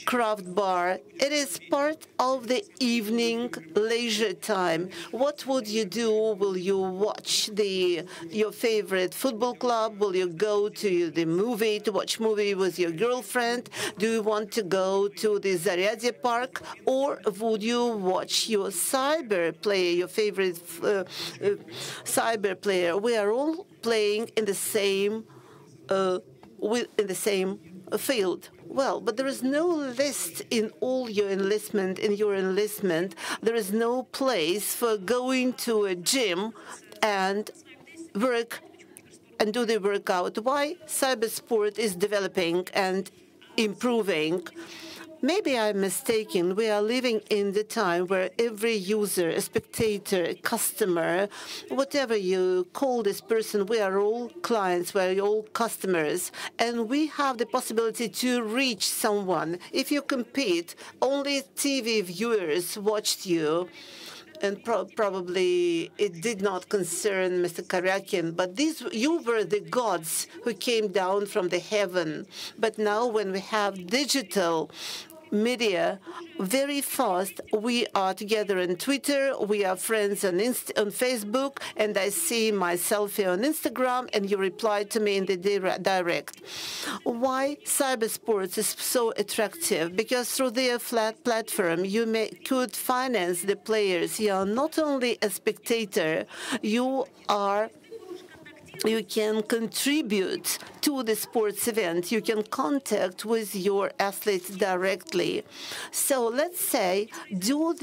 craft bar. It is part of the evening leisure time. What would you do? Will you watch your favorite football club? Will you go to the movie to watch movie with your girlfriend? Do you want to go to the Zaryadye Park? Or would you watch your cyber player, your favorite cyber player? We are all playing in the same field. Well, but there is no list in your enlistment. There is no place for going to a gym and work and do the workout. Why cyber sport is developing and improving? Maybe I'm mistaken. We are living in the time where every user, a spectator, a customer, whatever you call this person, we are all clients, we are all customers, and we have the possibility to reach someone. If you compete, only TV viewers watched you. And probably it did not concern Mr. Karyakin, but you were the gods who came down from the heaven. But now when we have digital media, very fast, we are together on Twitter, we are friends on Facebook, and I see my selfie on Instagram, and you reply to me in the direct. Why cyber sports is so attractive? Because through their flat platform, you could finance the players. You are not only a spectator, you can contribute to the sports event. You can contact with your athletes directly. So let's say, do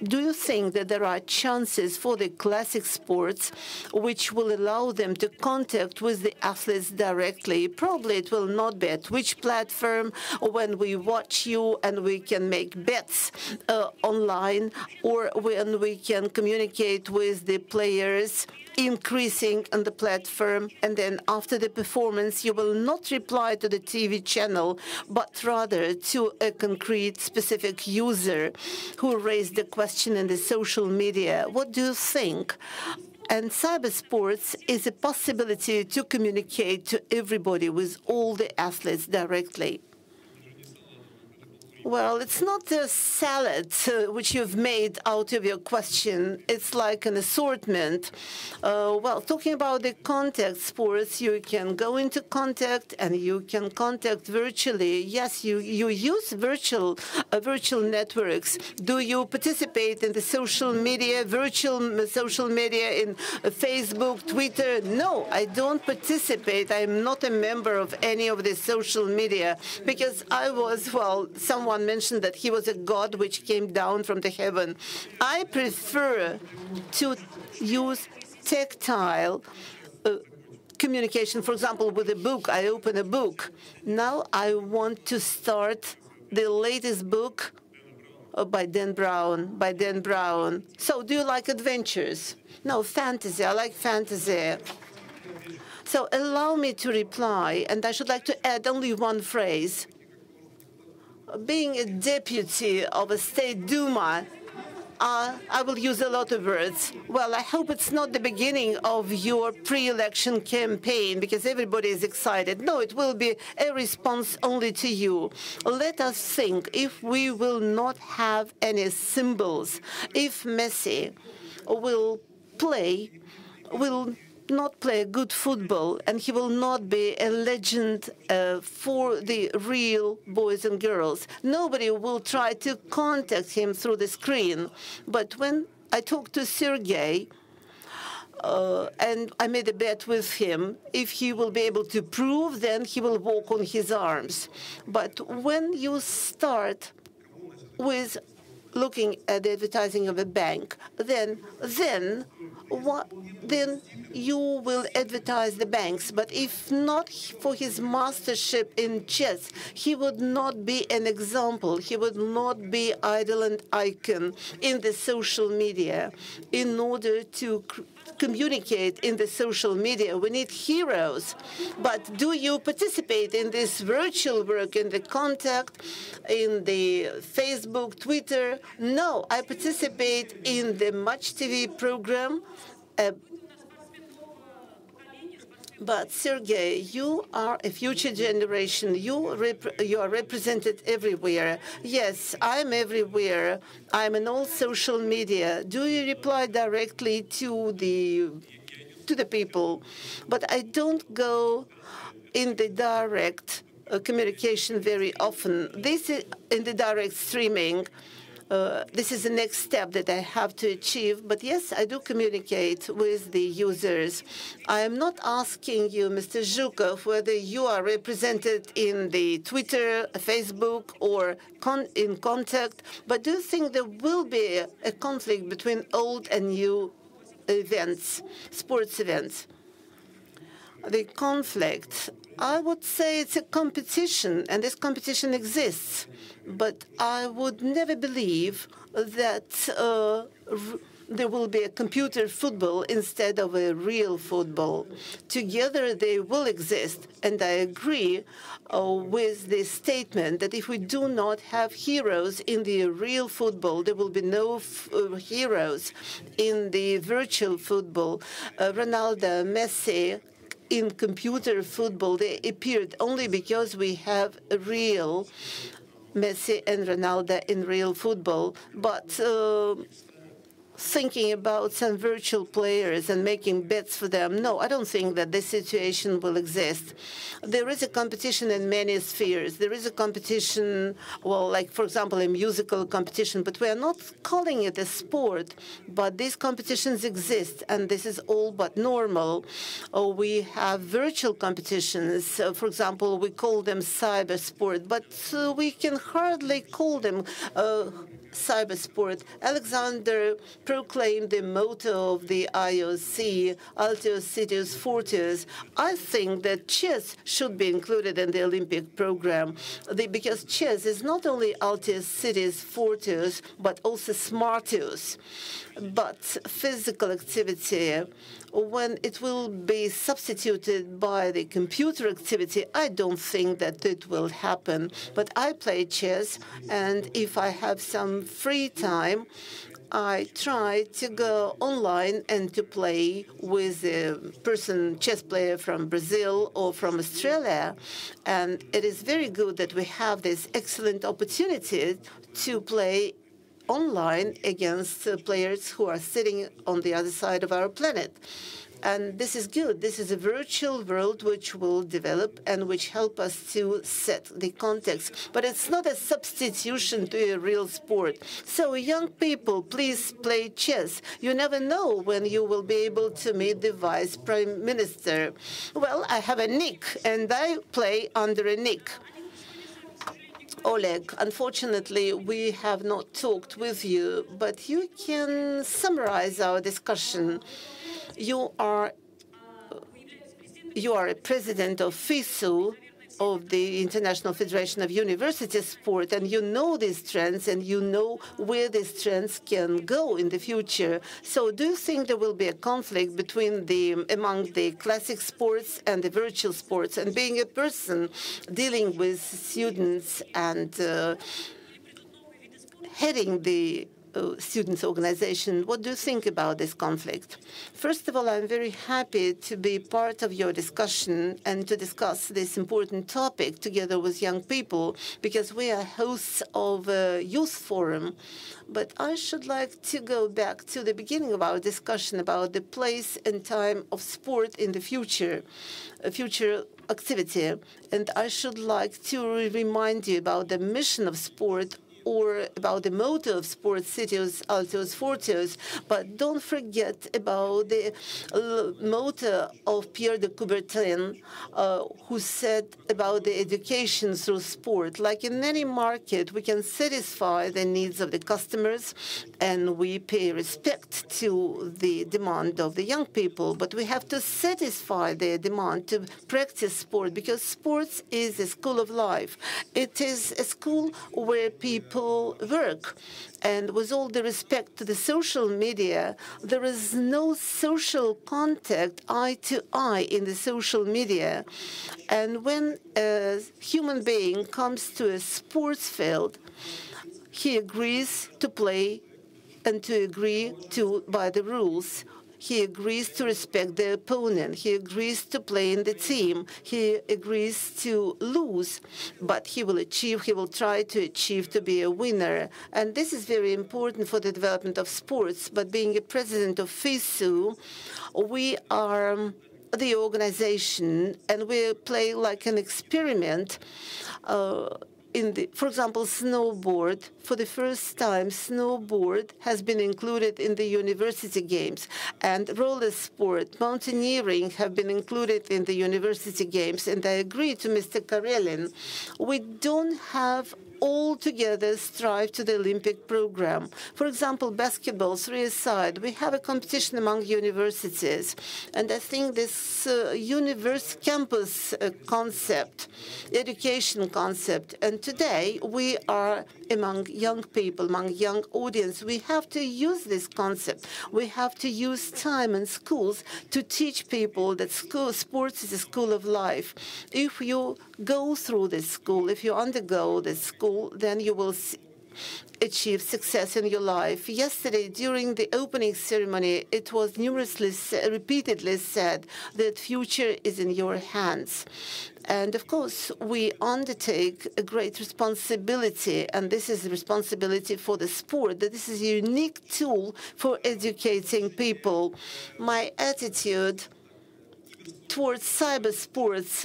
you think that there are chances for the classic sports which will allow them to contact with the athletes directly? Probably it will not be at which platform, when we watch you and we can make bets online, or when we can communicate with the players increasing on the platform, and then after the performance you will not reply to the TV channel, but rather to a concrete specific user who raised the question in the social media. What do you think? And cybersports is a possibility to communicate to everybody, with all the athletes directly. Well, it's not a salad which you've made out of your question. It's like an assortment. Well, talking about the contact sports, you can go into contact and you can contact virtually. Yes, you use virtual networks. Do you participate in the social media, virtual social media in Facebook, Twitter? No, I don't participate. I'm not a member of any of the social media because I was, well, someone mentioned that he was a god which came down from the heaven. I prefer to use tactile communication. For example, with a book, I open a book. Now I want to start the latest book by Dan Brown. So do you like adventures? No, fantasy. I like fantasy. So allow me to reply, and I should like to add only one phrase. Being a deputy of a State Duma, I will use a lot of words. Well, I hope it's not the beginning of your pre-election campaign because everybody is excited. No, it will be a response only to you. Let us think, if we will not have any symbols, if Messi will not play good football, and he will not be a legend for the real boys and girls. Nobody will try to contact him through the screen. But when I talked to Sergei, and I made a bet with him, if he will be able to prove, then he will walk on his arms. But when you start with looking at the advertising of a bank, then you will advertise the banks. But if not for his mastership in chess, he would not be an example. He would not be idol and icon in the social media. In order to communicate in the social media, we need heroes. But do you participate in this virtual work, in the contact, in the Facebook, Twitter? No, I participate in the Match TV program. But Sergei, you are a future generation. You are represented everywhere. Yes, I'm everywhere. I'm in all social media. Do you reply directly to the people? But I don't go in the direct communication very often. This is in the direct streaming. This is the next step that I have to achieve. But yes, I do communicate with the users. I am not asking you, Mr. Zhukov, whether you are represented in the Twitter, Facebook, or in contact. But do you think there will be a conflict between old and new events, sports events? The conflict, I would say it's a competition, and this competition exists. But I would never believe that there will be a computer football instead of a real football. Together they will exist, and I agree with the statement that if we do not have heroes in the real football, there will be no heroes in the virtual football. Ronaldo, Messi, in computer football, they appeared only because we have a real Messi and Ronaldo in real football. But thinking about some virtual players and making bets for them, no, I don't think that this situation will exist. There is a competition in many spheres. There is a competition, well, like, for example, a musical competition, but we are not calling it a sport. But these competitions exist, and this is all but normal. We have virtual competitions. For example, we call them cyber sport, but we can hardly call them cybersport. Alexander proclaimed the motto of the IOC, Altius Citius Fortius. I think that chess should be included in the Olympic program because chess is not only Altius Citius Fortius, but also Smartius. But physical activity, when it will be substituted by the computer activity, I don't think that it will happen. But I play chess, and if I have some free time, I tried to go online and to play with a chess player from Brazil or from Australia. And it is very good that we have this excellent opportunity to play online against players who are sitting on the other side of our planet. And this is good. This is a virtual world which will develop and which help us to set the context. But it's not a substitution to a real sport. So young people, please play chess. You never know when you will be able to meet the vice prime minister. Well, I have a nick, and I play under a nick. Oleg, unfortunately, we have not talked with you, but you can summarize our discussion. You are a president of FISU, of the International Federation of University Sport, and you know these trends, and you know where these trends can go in the future. So do you think there will be a conflict among the classic sports and the virtual sports? And being a person dealing with students and heading the students' organization, what do you think about this conflict? First of all, I'm very happy to be part of your discussion and to discuss this important topic together with young people, because we are hosts of a youth forum. But I should like to go back to the beginning of our discussion about the place and time of sport in the future activity. And I should like to remind you about the mission of sport, or about the motto of sports, Citius, Altius, Fortius, but don't forget about the motto of Pierre de Coubertin, who said about the education through sport. Like in any market, we can satisfy the needs of the customers, and we pay respect to the demand of the young people, but we have to satisfy their demand to practice sport, because sports is a school of life. It is a school where people work. And with all the respect to the social media, there is no social contact eye to eye in the social media. And when a human being comes to a sports field, he agrees to play and to agree by the rules. He agrees to respect the opponent. He agrees to play in the team. He agrees to lose, but he will try to achieve to be a winner. And this is very important for the development of sports. But being a president of FISU, we are the organization, and we play like an experiment. For example, snowboard. For the first time, snowboard has been included in the university games, and roller sport, mountaineering have been included in the university games. And I agree to Mr. Karelin. We don't have all together strive to the Olympic program. For example, basketball, three-a-side, we have a competition among universities. And I think this campus concept, education concept, and today we are among young people, among young audience. We have to use this concept. We have to use time in schools to teach people that sports is a school of life. If you go through this school, if you undergo this school, then you will achieve success in your life. Yesterday, during the opening ceremony, it was repeatedly said that future is in your hands. And of course, we undertake a great responsibility, and this is the responsibility for the sport, that this is a unique tool for educating people. My attitude towards cyber sports,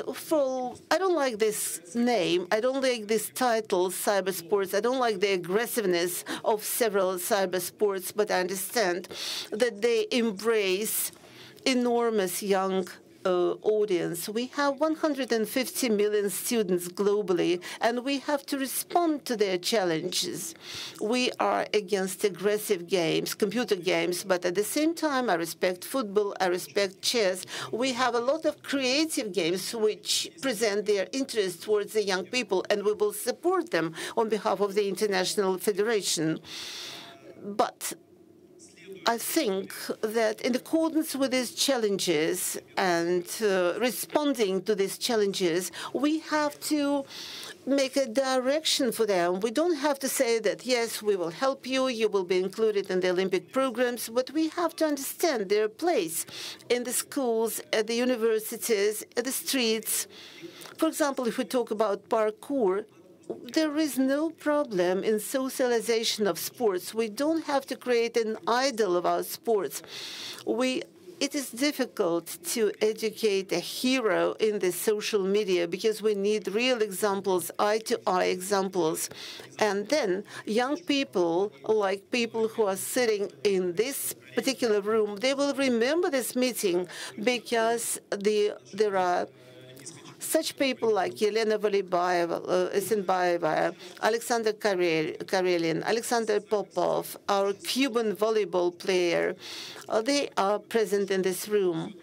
I don't like this name. I don't like this title, cyber sports. I don't like the aggressiveness of several cyber sports, but I understand that they embrace enormous young audience. We have 150 million students globally, and we have to respond to their challenges. We are against aggressive games, computer games, but at the same time, I respect football, I respect chess. We have a lot of creative games which present their interest towards the young people, and we will support them on behalf of the International Federation. But I think that in accordance with these challenges and responding to these challenges, we have to make a direction for them. We don't have to say that, yes, we will help you, you will be included in the Olympic programs, but we have to understand their place in the schools, at the universities, at the streets. For example, if we talk about parkour, there is no problem in socialization of sports. We don't have to create an idol of our sports. It is difficult to educate a hero in the social media because we need real examples, eye-to-eye examples. And then young people, like people who are sitting in this particular room, they will remember this meeting because there are such people like Yelena Isinbayeva, Alexander Karelin, Alexander Popov, our Cuban volleyball player, they are present in this room.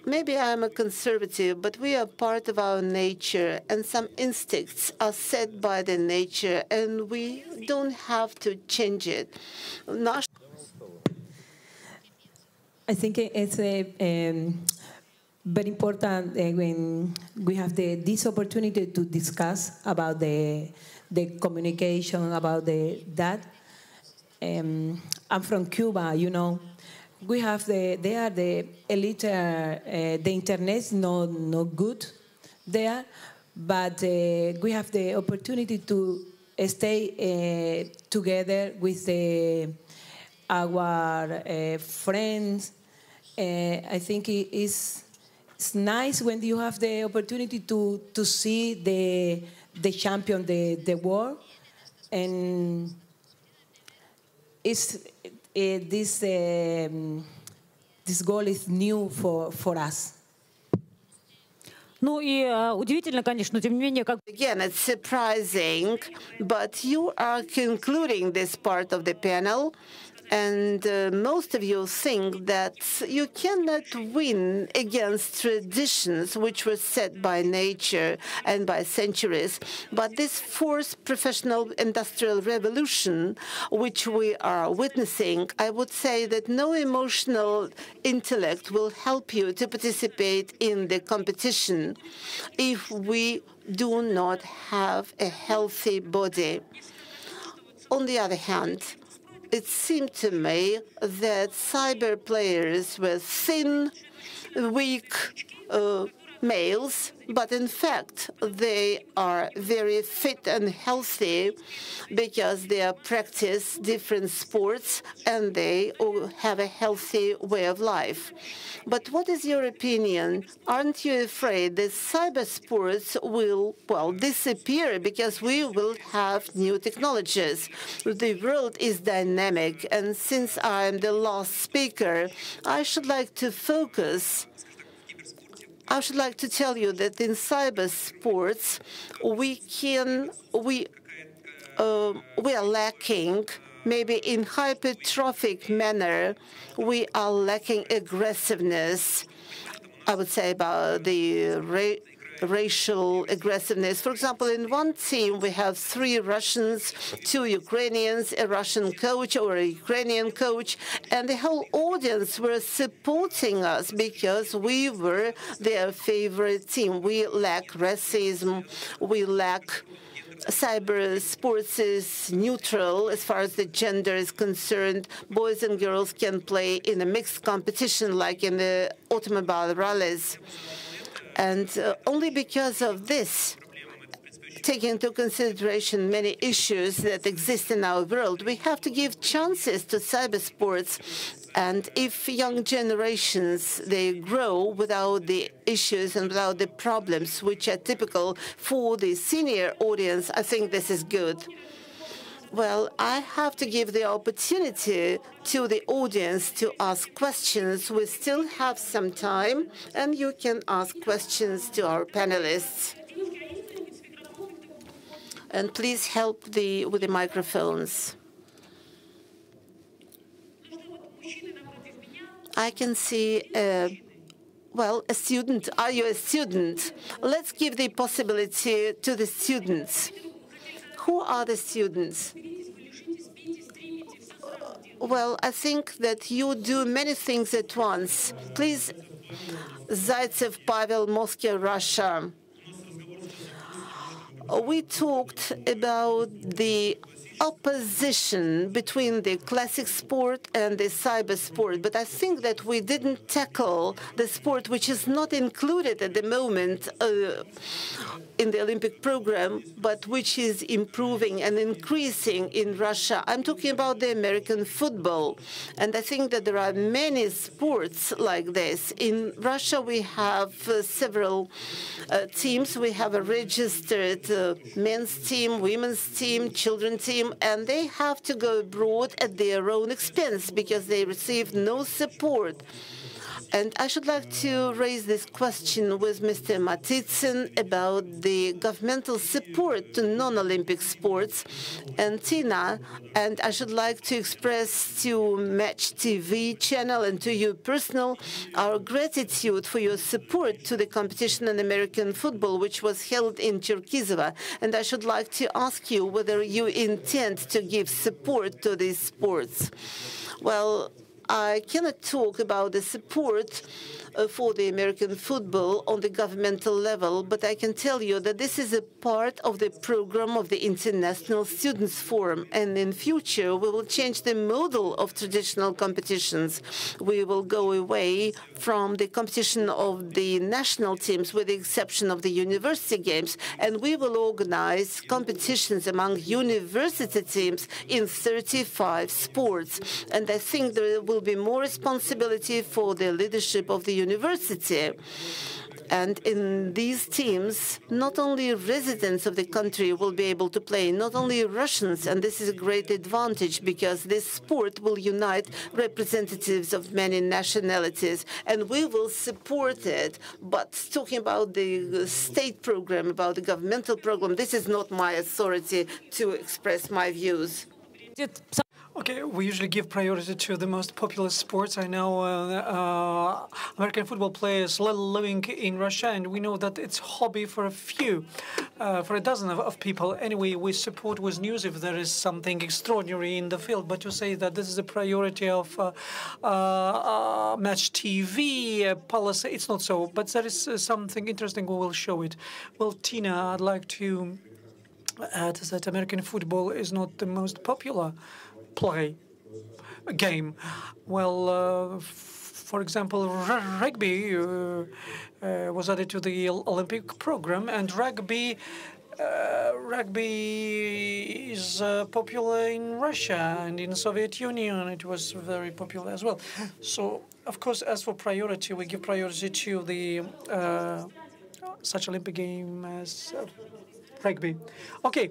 Maybe I'm a conservative, but we are part of our nature, and some instincts are set by the nature, and we don't have to change it. I think it's very important when we have this opportunity to discuss about the communication, about that. I'm from Cuba, you know. We have they are the elite, the internet is not good there, but we have the opportunity to stay together with our friends. I think it's nice when you have the opportunity to see the champion, the world, and it's this goal is new for us. Ну и удивительно, конечно, но тем не менее, как... Again, it's surprising, but you are concluding this part of the panel. And most of you think that you cannot win against traditions which were set by nature and by centuries. But this fourth professional industrial revolution, which we are witnessing, I would say that no emotional intellect will help you to participate in the competition if we do not have a healthy body. On the other hand, it seemed to me that cyber players were thin, weak males, but in fact they are very fit and healthy because they practice different sports and they have a healthy way of life. But what is your opinion? Aren't you afraid that cyber sports will, well, disappear because we will have new technologies? The world is dynamic, and since I'm the last speaker, I should like to tell you that in cyber sports, we are lacking, maybe in hypertrophic manner, we are lacking aggressiveness. I would say about the racial aggressiveness. For example, in one team, we have 3 Russians, 2 Ukrainians, a Russian coach or a Ukrainian coach, and the whole audience were supporting us because we were their favorite team. We lack racism. We lack cyber sports is neutral as far as the gender is concerned. Boys and girls can play in a mixed competition like in the automobile rallies. And only because of this, taking into consideration many issues that exist in our world, we have to give chances to cyber sports. And if young generations, they grow without the issues and without the problems which are typical for the senior audience, I think this is good. Well, I have to give the opportunity to the audience to ask questions. We still have some time, and you can ask questions to our panelists. And please help with the microphones. I can see, well, a student. Are you a student? Let's give the possibility to the students. Who are the students? Well, I think that you do many things at once. Please, Zaitsev Pavel, Moscow, Russia. We talked about the opposition between the classic sport and the cyber sport, but I think that we didn't tackle the sport which is not included at the moment in the Olympic program, but which is improving and increasing in Russia. I'm talking about the American football, and I think that there are many sports like this. In Russia, we have several teams. We have a registered men's team, women's team, children's team, and they have to go abroad at their own expense because they receive no support. And I should like to raise this question with Mr. Matitsyn about the governmental support to non-Olympic sports. And Tina, and I should like to express to Match TV channel and to you personal our gratitude for your support to the competition in American football, which was held in Cherkizova. And I should like to ask you whether you intend to give support to these sports. Well, I cannot talk about the support for the American football on the governmental level, but I can tell you that this is a part of the program of the International Students Forum, and in future we will change the model of traditional competitions. We will go away from the competition of the national teams with the exception of the university games, and we will organize competitions among university teams in 35 sports. And I think there will be more responsibility for the leadership of the university. And in these teams, not only residents of the country will be able to play, not only Russians, and this is a great advantage because this sport will unite representatives of many nationalities, and we will support it. But talking about the state program, about the governmental program, this is not my authority to express my views. Okay, we usually give priority to the most popular sports. I know American football players living in Russia, and we know that it's a hobby for a few, for a dozen of people. Anyway, we support with news if there is something extraordinary in the field. But to say that this is a priority of Match TV policy, it's not so. But there is something interesting. We will show it. Well, Tina, I'd like to add that American football is not the most popular game. Well, for example, rugby was added to the Olympic program, and rugby is popular in Russia, and in Soviet Union it was very popular as well. So, of course, as for priority, we give priority to the such Olympic game as rugby. Okay.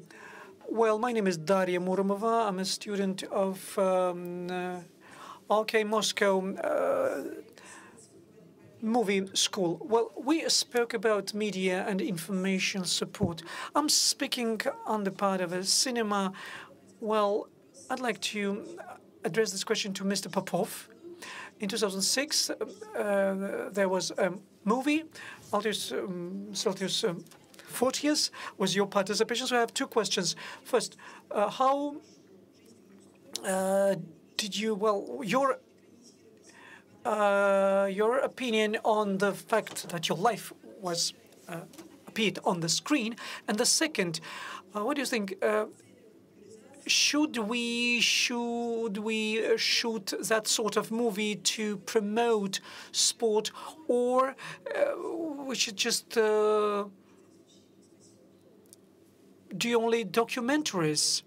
Well, my name is Daria Muromova. I'm a student of OK Moscow movie school. Well, we spoke about media and information support. I'm speaking on the part of a cinema. Well, I'd like to address this question to Mr. Popov. In 2006, there was a movie, Altius Celsius 40th was your participation. So I have two questions. First, how did you, well, your opinion on the fact that your life was appeared on the screen, and the second, what do you think? Should we shoot that sort of movie to promote sport, or we should just do only documentaries?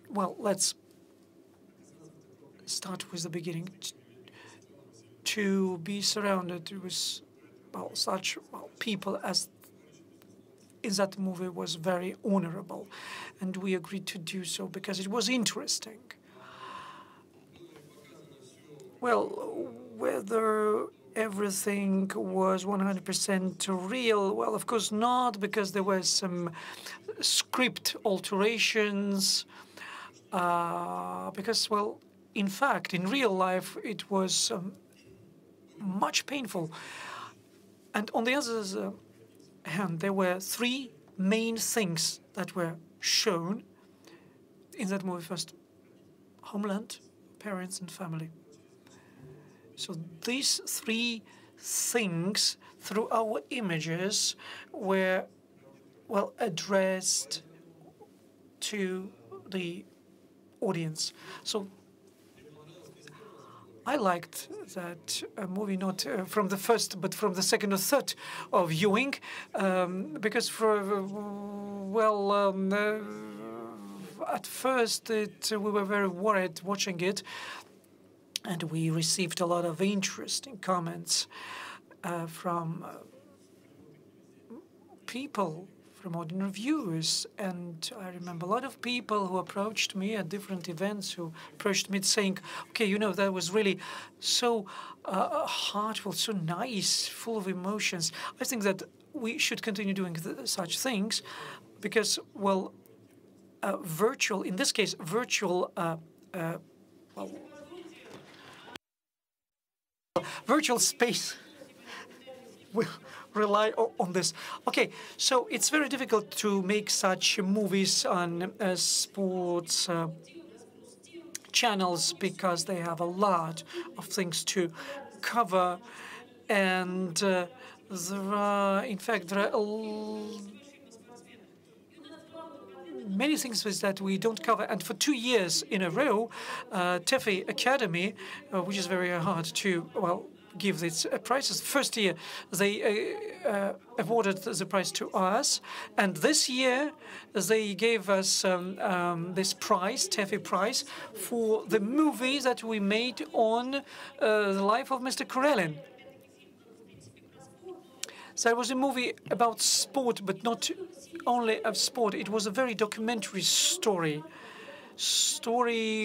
Well, let's start with the beginning. To be surrounded with such people as in that movie was very honorable, and we agreed to do so because it was interesting. Well, whether everything was 100% real, well, of course not, because there were some script alterations, because, well, in fact, in real life, it was much painful. And on the other hand, there were three main things that were shown in that movie. First, homeland, parents, and family. So these three things, through our images, were well addressed to the audience. So I liked that movie, not from the first, but from the second or third of viewing, because at first we were very worried watching it, and we received a lot of interesting comments from people, from ordinary viewers. And I remember a lot of people who approached me at different events, who approached me saying, okay, you know, that was really so heartfelt, so nice, full of emotions. I think that we should continue doing such things because, well, virtual, in this case, virtual virtual space will rely on this. Okay, so it's very difficult to make such movies on sports channels because they have a lot of things to cover, and there are many things that we don't cover. And for 2 years in a row, TEFI Academy, which is very hard to, well, give its prizes. First year, they awarded the prize to us. And this year, they gave us this prize, TEFI prize, for the movie that we made on the life of Mr. Karelin. So it was a movie about sport, but not only of sport. It was a very documentary story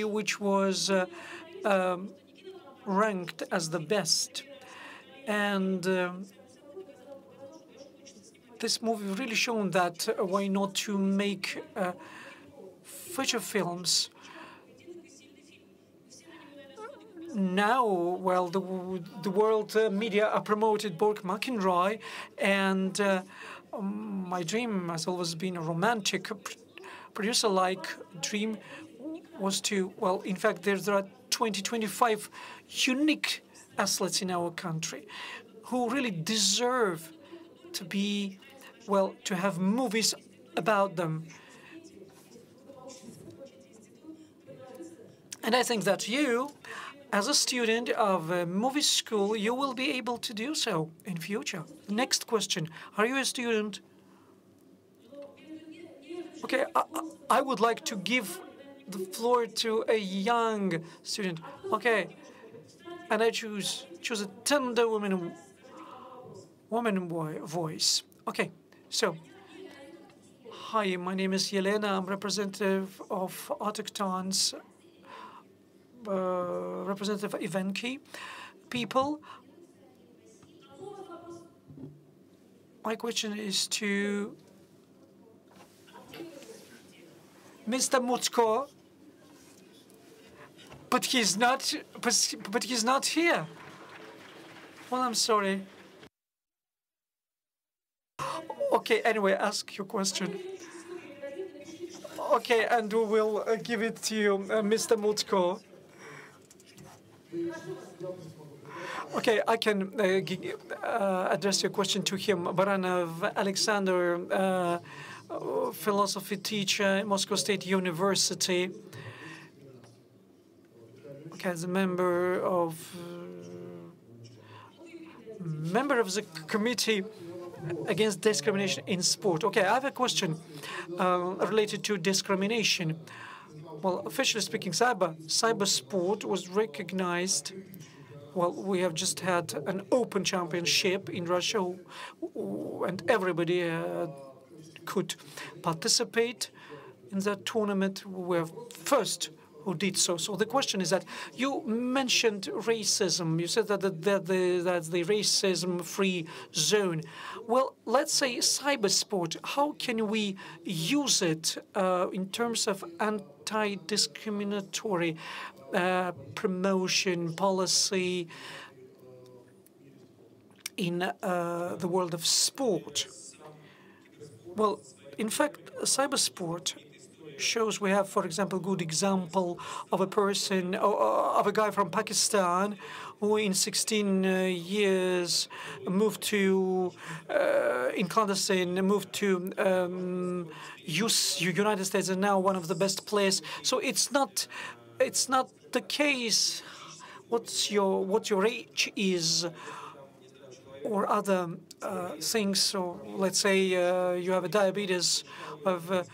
which was ranked as the best. And this movie really shown that why not to make feature films. Now, well, the world media are promoted Borg McEnroy, and my dream has always been a romantic producer-like dream was to, well, in fact, there are 25 unique athletes in our country who really deserve to be, well, to have movies about them. And I think that you, as a student of a movie school, you will be able to do so in future. Next question. Are you a student? Okay, I would like to give the floor to a young student. Okay, and I choose a tender woman voice. Okay, so, hi, my name is Yelena. I'm representative of Autochtons, representative of Evenki people. My question is to Mr. Mutko, but he's not here. Well, I'm sorry. Okay, anyway, ask your question. Okay, and we will give it to you, Mr. Mutko. Okay, I can address your question to him. Baranov Alexander, philosophy teacher at Moscow State University. Okay, as a member of the committee against discrimination in sport. Okay, I have a question related to discrimination. Well, officially speaking, cyber sport was recognized. Well, we have just had an open championship in Russia, and everybody could participate in that tournament. We were first who did so. So the question is that you mentioned racism. You said that that's the racism-free zone. Well, let's say cyber sport. How can we use it in terms of anti-discriminatory promotion policy in the world of sport? Well, in fact, cyber sport shows. We have, for example, good example of a person, of a guy from Pakistan, who in 16 years moved to, in clandestine, moved to United States, and now one of the best players. So it's not the case what your age is or other things. So let's say you have a diabetes, have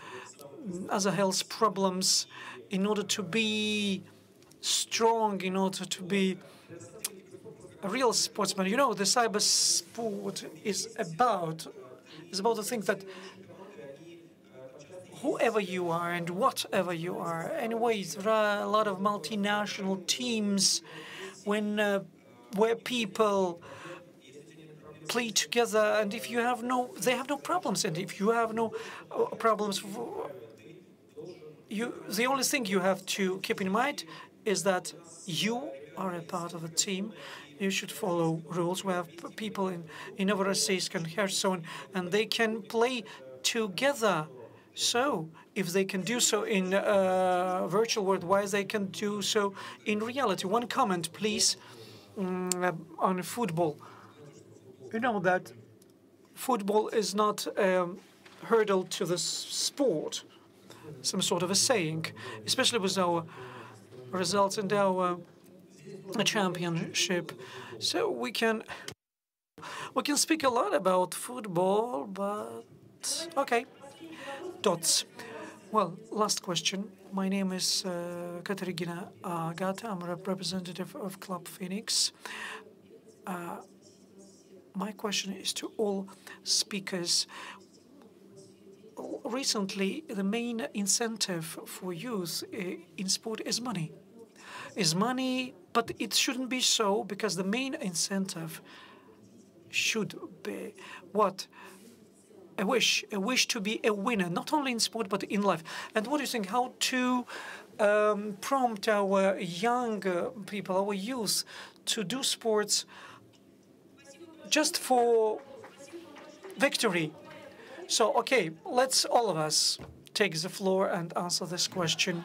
other health problems. In order to be strong, in order to be a real sportsman, you know, the cyber sport is about the thing that whoever you are and whatever you are. Anyways, there are a lot of multinational teams where people play together, and if you have they have no problems, and if you have no problems, the only thing you have to keep in mind is that you are a part of a team. You should follow rules. We have people in Novorossiysk and Kherson, and they can play together. So if they can do so in virtual world, why they can do so in reality? One comment, please, on football. You know that football is not a hurdle to the sport, some sort of a saying, especially with our results and our championship. So we can speak a lot about football, but okay. Dots. Well, last question. My name is Katerina Agata. I'm a representative of Club Phoenix. My question is to all speakers. Recently, the main incentive for youth in sport is money. But it shouldn't be so, because the main incentive should be what? A wish to be a winner, not only in sport, but in life. And what do you think, how to prompt our young people, our youth, to do sports just for victory? So, okay, let's all of us take the floor and answer this question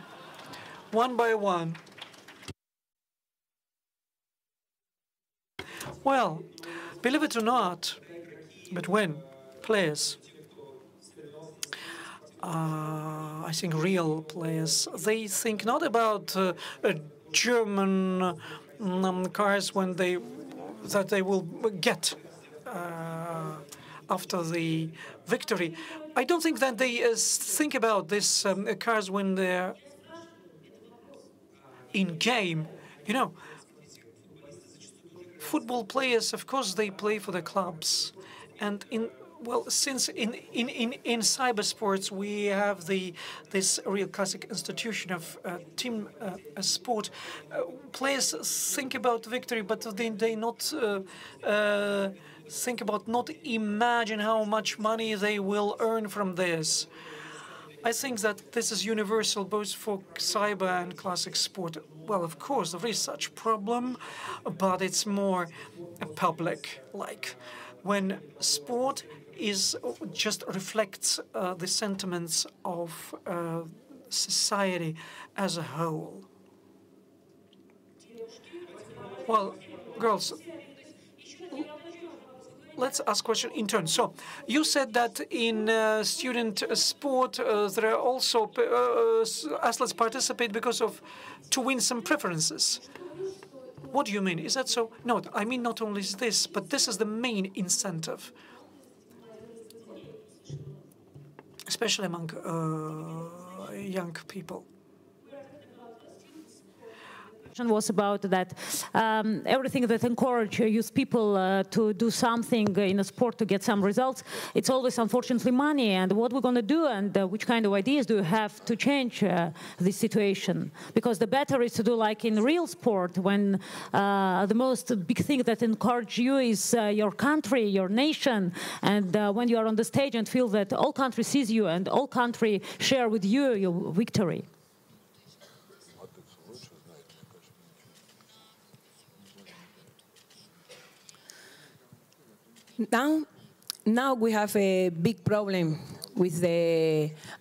one by one. Well, believe it or not, but when players, I think real players, they think not about German cars when they will get after the victory. I don't think that they think about this cars when they're in game. You know, football players, of course, they play for the clubs, and since in cyber sports we have this real classic institution of team sport, players think about victory, but they not think about, not imagine how much money they will earn from this. I think that this is universal both for cyber and classic sport. Well, of course, there is such problem, but it's more public, like when sport just reflects the sentiments of society as a whole. Well, girls, let's ask question in turn. So, you said that in student sport there are also athletes participate to win some preferences. What do you mean? Is that so? No, I mean not only this, but this is the main incentive, especially among young people. Was about that everything that encourage youth people to do something in a sport to get some results, it's always unfortunately money. And what we're going to do, and which kind of ideas do you have to change this situation? Because the better is to do like in real sport, when the most big thing that encourage you is your country, your nation, and when you are on the stage and feel that all country sees you and all country share with you your victory. Now we have a big problem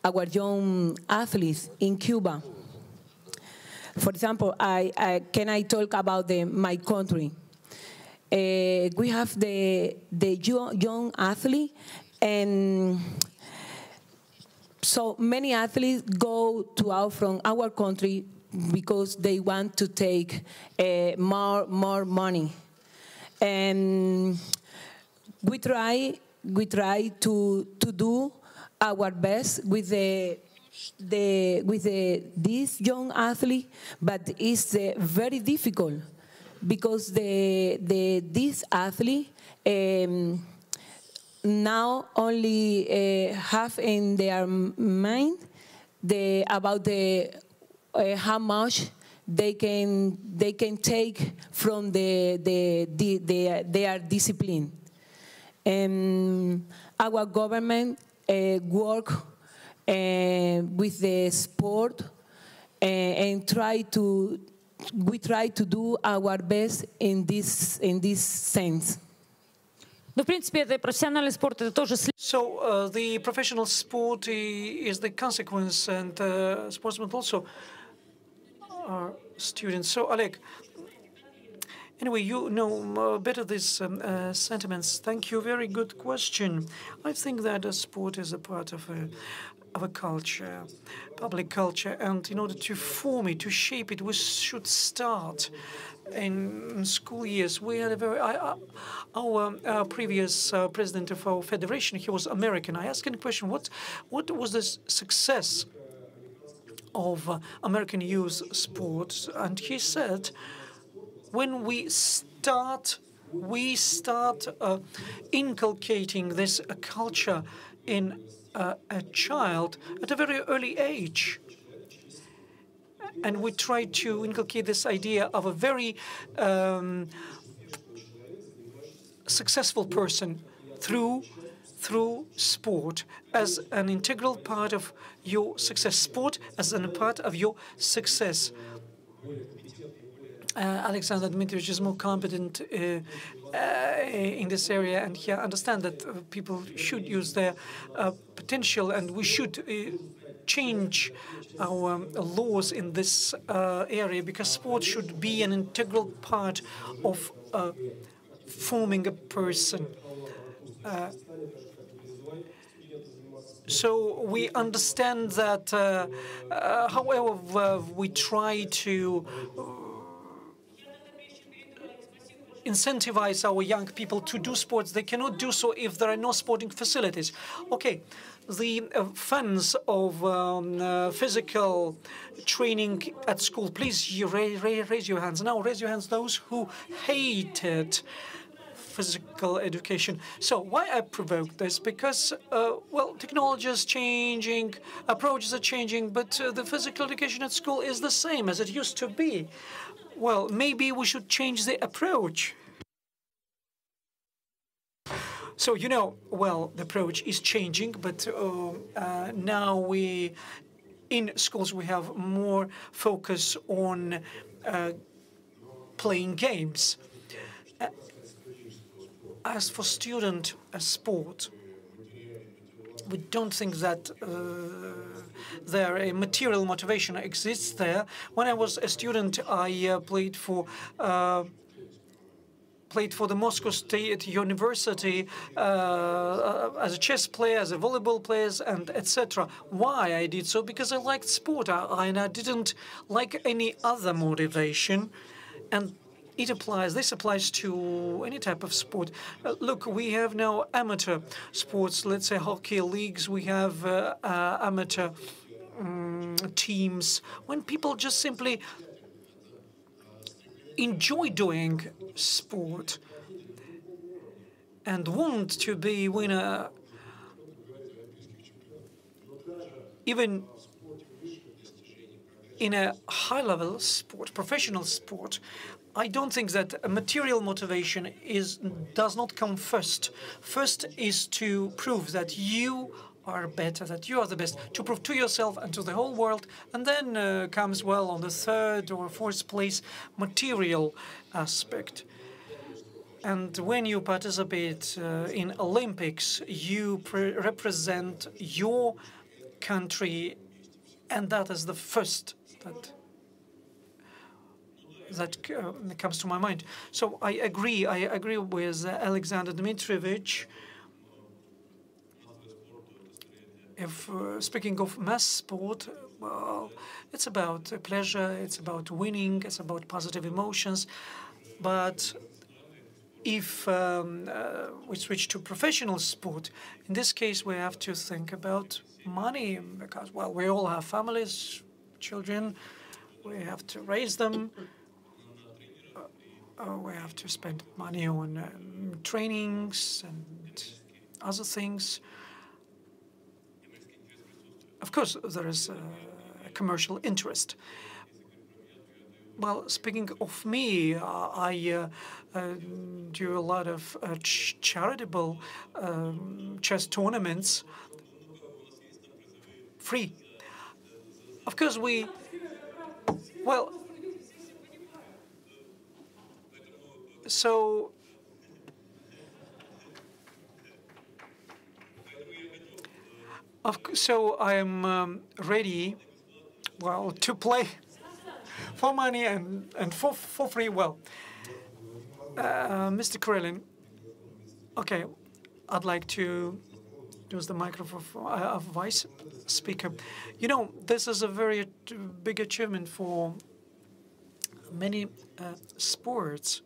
our young athletes in Cuba. For example, can I talk about my country? We have the young athlete, and so many athletes go out from our country because they want to take more money, and we try to do our best with this young athlete, but it's very difficult because this athlete now only have in their mind about how much they can take from their discipline. Our government work with the sport and we try to do our best in this sense. Ну, в принципе, это профессиональный спорт, это тоже... So the professional sport is the consequence, and sportsmen also are students. So, Oleg, anyway, you know better these sentiments. Thank you. Very good question. I think that a sport is a part of a culture, public culture, and in order to form it, to shape it, we should start in school years. We had a very our previous president of our federation. He was American. I asked him a question: what was the success of American youth sports? And he said, when we start inculcating this culture in a child at a very early age, and we try to inculcate this idea of a very successful person through sport as an integral part of your success. Sport as a part of your success. Alexander Dmitrievich is more competent in this area, and he understands that people should use their potential, and we should change our laws in this area, because sport should be an integral part of forming a person. So we understand that, however, we try to incentivize our young people to do sports, they cannot do so if there are no sporting facilities. Okay, the fans of physical training at school, please raise your hands. Now raise your hands those who hated physical education. So why I provoked this? Because, well, technology is changing, approaches are changing, but the physical education at school is the same as it used to be. Well, maybe we should change the approach. So, you know, well, the approach is changing, but now in schools, we have more focus on playing games. As for student sport, we don't think that there a material motivation exists there. When I was a student, I played for the Moscow State University as a chess player, as a volleyball player, and etc. Why I did so? Because I liked sport, and I didn't like any other motivation. And this applies to any type of sport. Look, we have now amateur sports, let's say hockey leagues, we have amateur teams. When people just simply enjoy doing sport and want to be winner, even in a high-level sport, professional sport, I don't think that a material motivation does not come first. First is to prove that you are better, that you are the best, to prove to yourself and to the whole world, and then comes, well, on the third or fourth place, material aspect. And when you participate in Olympics, you represent your country, and that is the first that comes to my mind. So I agree with Alexander Dmitrievich. If speaking of mass sport, well, it's about pleasure, it's about winning, it's about positive emotions. But if we switch to professional sport, in this case, we have to think about money because, well, we all have families, children, we have to raise them. We have to spend money on trainings and other things. Of course, there is a commercial interest. Well, speaking of me, I do a lot of charitable chess tournaments, free. Of course, well, so I'm ready, well, to play for money and for free. Well, Mr. Karelin, okay, I'd like to use the microphone of vice speaker. You know, this is a very big achievement for many sports.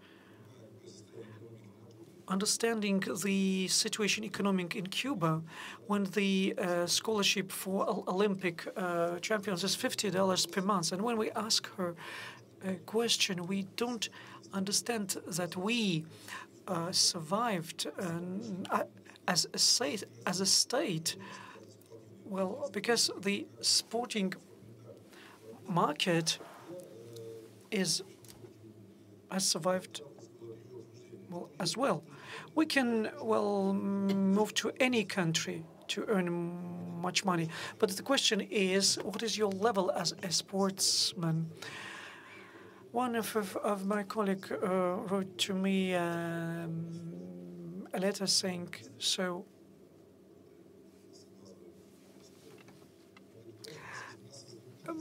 Understanding the situation economic in Cuba, when the scholarship for Olympic champions is $50 per month, and when we ask her a question, we don't understand that we survived as a state. Well, because the sporting market has survived as well. We can, well, move to any country to earn much money. But the question is, what is your level as a sportsman? One of my colleagues wrote to me a letter saying, so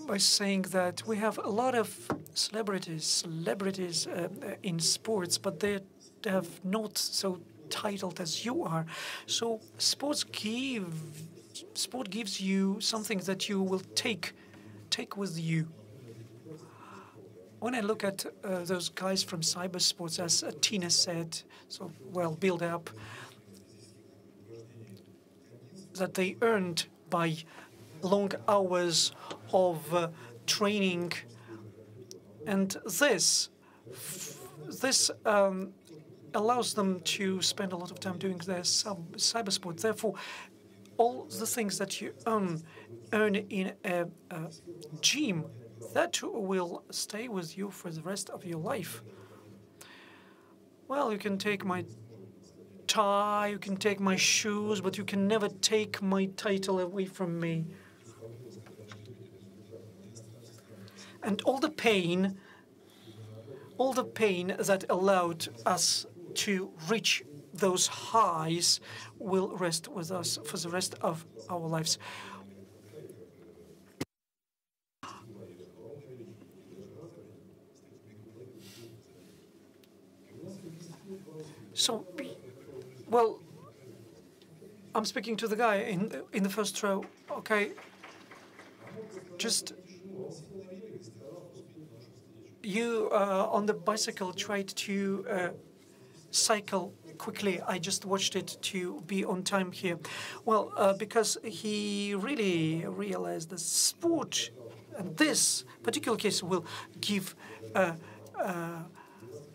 by saying that we have a lot of celebrities in sports, but they have not so titled as you are. So sport gives you something that you will take with you. When I look at those guys from cyber sports, as Tina said, so well built up, that they earned by long hours of training, and this allows them to spend a lot of time doing their cyber sport. Therefore, all the things that you earn in a gym, that will stay with you for the rest of your life. Well, you can take my tie, you can take my shoes, but you can never take my title away from me. And all the pain that allowed us to reach those highs will rest with us for the rest of our lives. So, well, I'm speaking to the guy in the first row. Okay, just you on the bicycle tried to cycle quickly. I just watched it to be on time here. Well, because he really realized the sport, and this particular case will give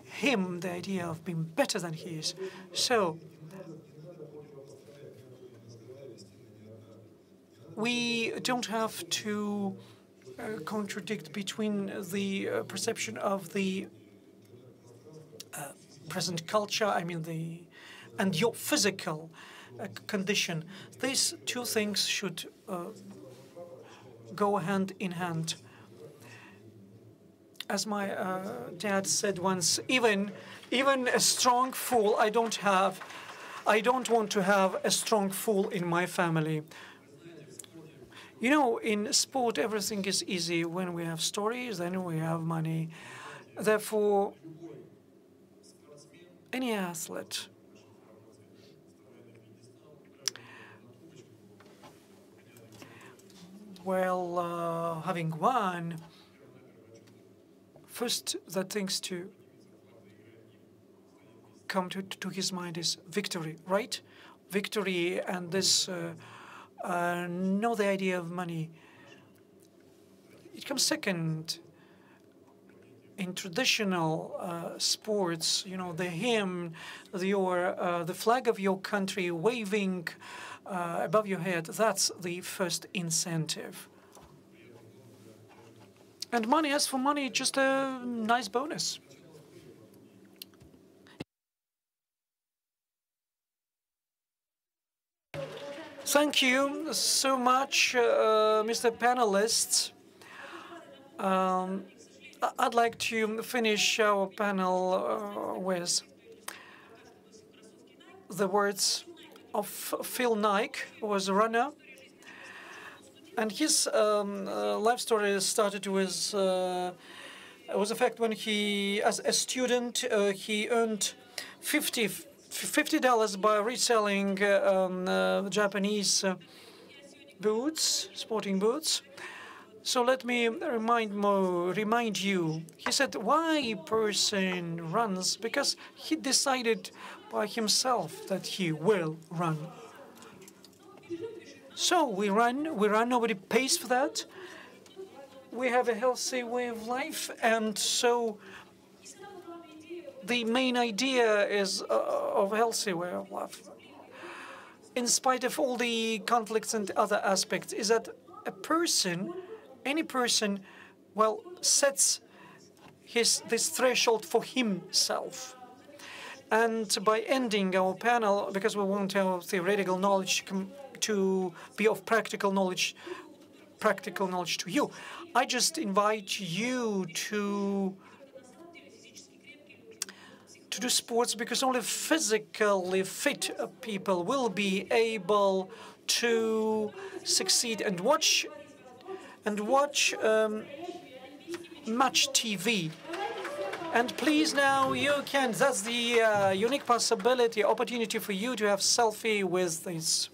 him the idea of being better than he is. So we don't have to contradict between the perception of the present culture, and your physical condition. These two things should go hand in hand. As my dad said once, even a strong fool, I don't want to have a strong fool in my family. You know, in sport, everything is easy. When we have stories, then we have money. Therefore, any athlete having won, first that things to come to his mind is victory, right? Victory and this, not the idea of money. It comes second. In traditional sports, you know, the hymn, the flag of your country waving above your head, that's the first incentive. And money, as for money, just a nice bonus. Thank you so much, Mr. Panelists. I'd like to finish our panel with the words of Phil Knight, who was a runner. And his life story started with the fact when he, as a student, he earned $50 by reselling Japanese boots, sporting boots. So let me remind you. He said, why a person runs? Because he decided by himself that he will run. So we run, nobody pays for that. We have a healthy way of life, and so the main idea is of a healthy way of life, in spite of all the conflicts and other aspects, is that a person, any person, well, sets this threshold for himself. And by ending our panel, because we want our theoretical knowledge to be of practical knowledge to you, I just invite you to do sports, because only physically fit people will be able to succeed and watch Match TV. And please now you can, that's the unique opportunity for you to have selfie with this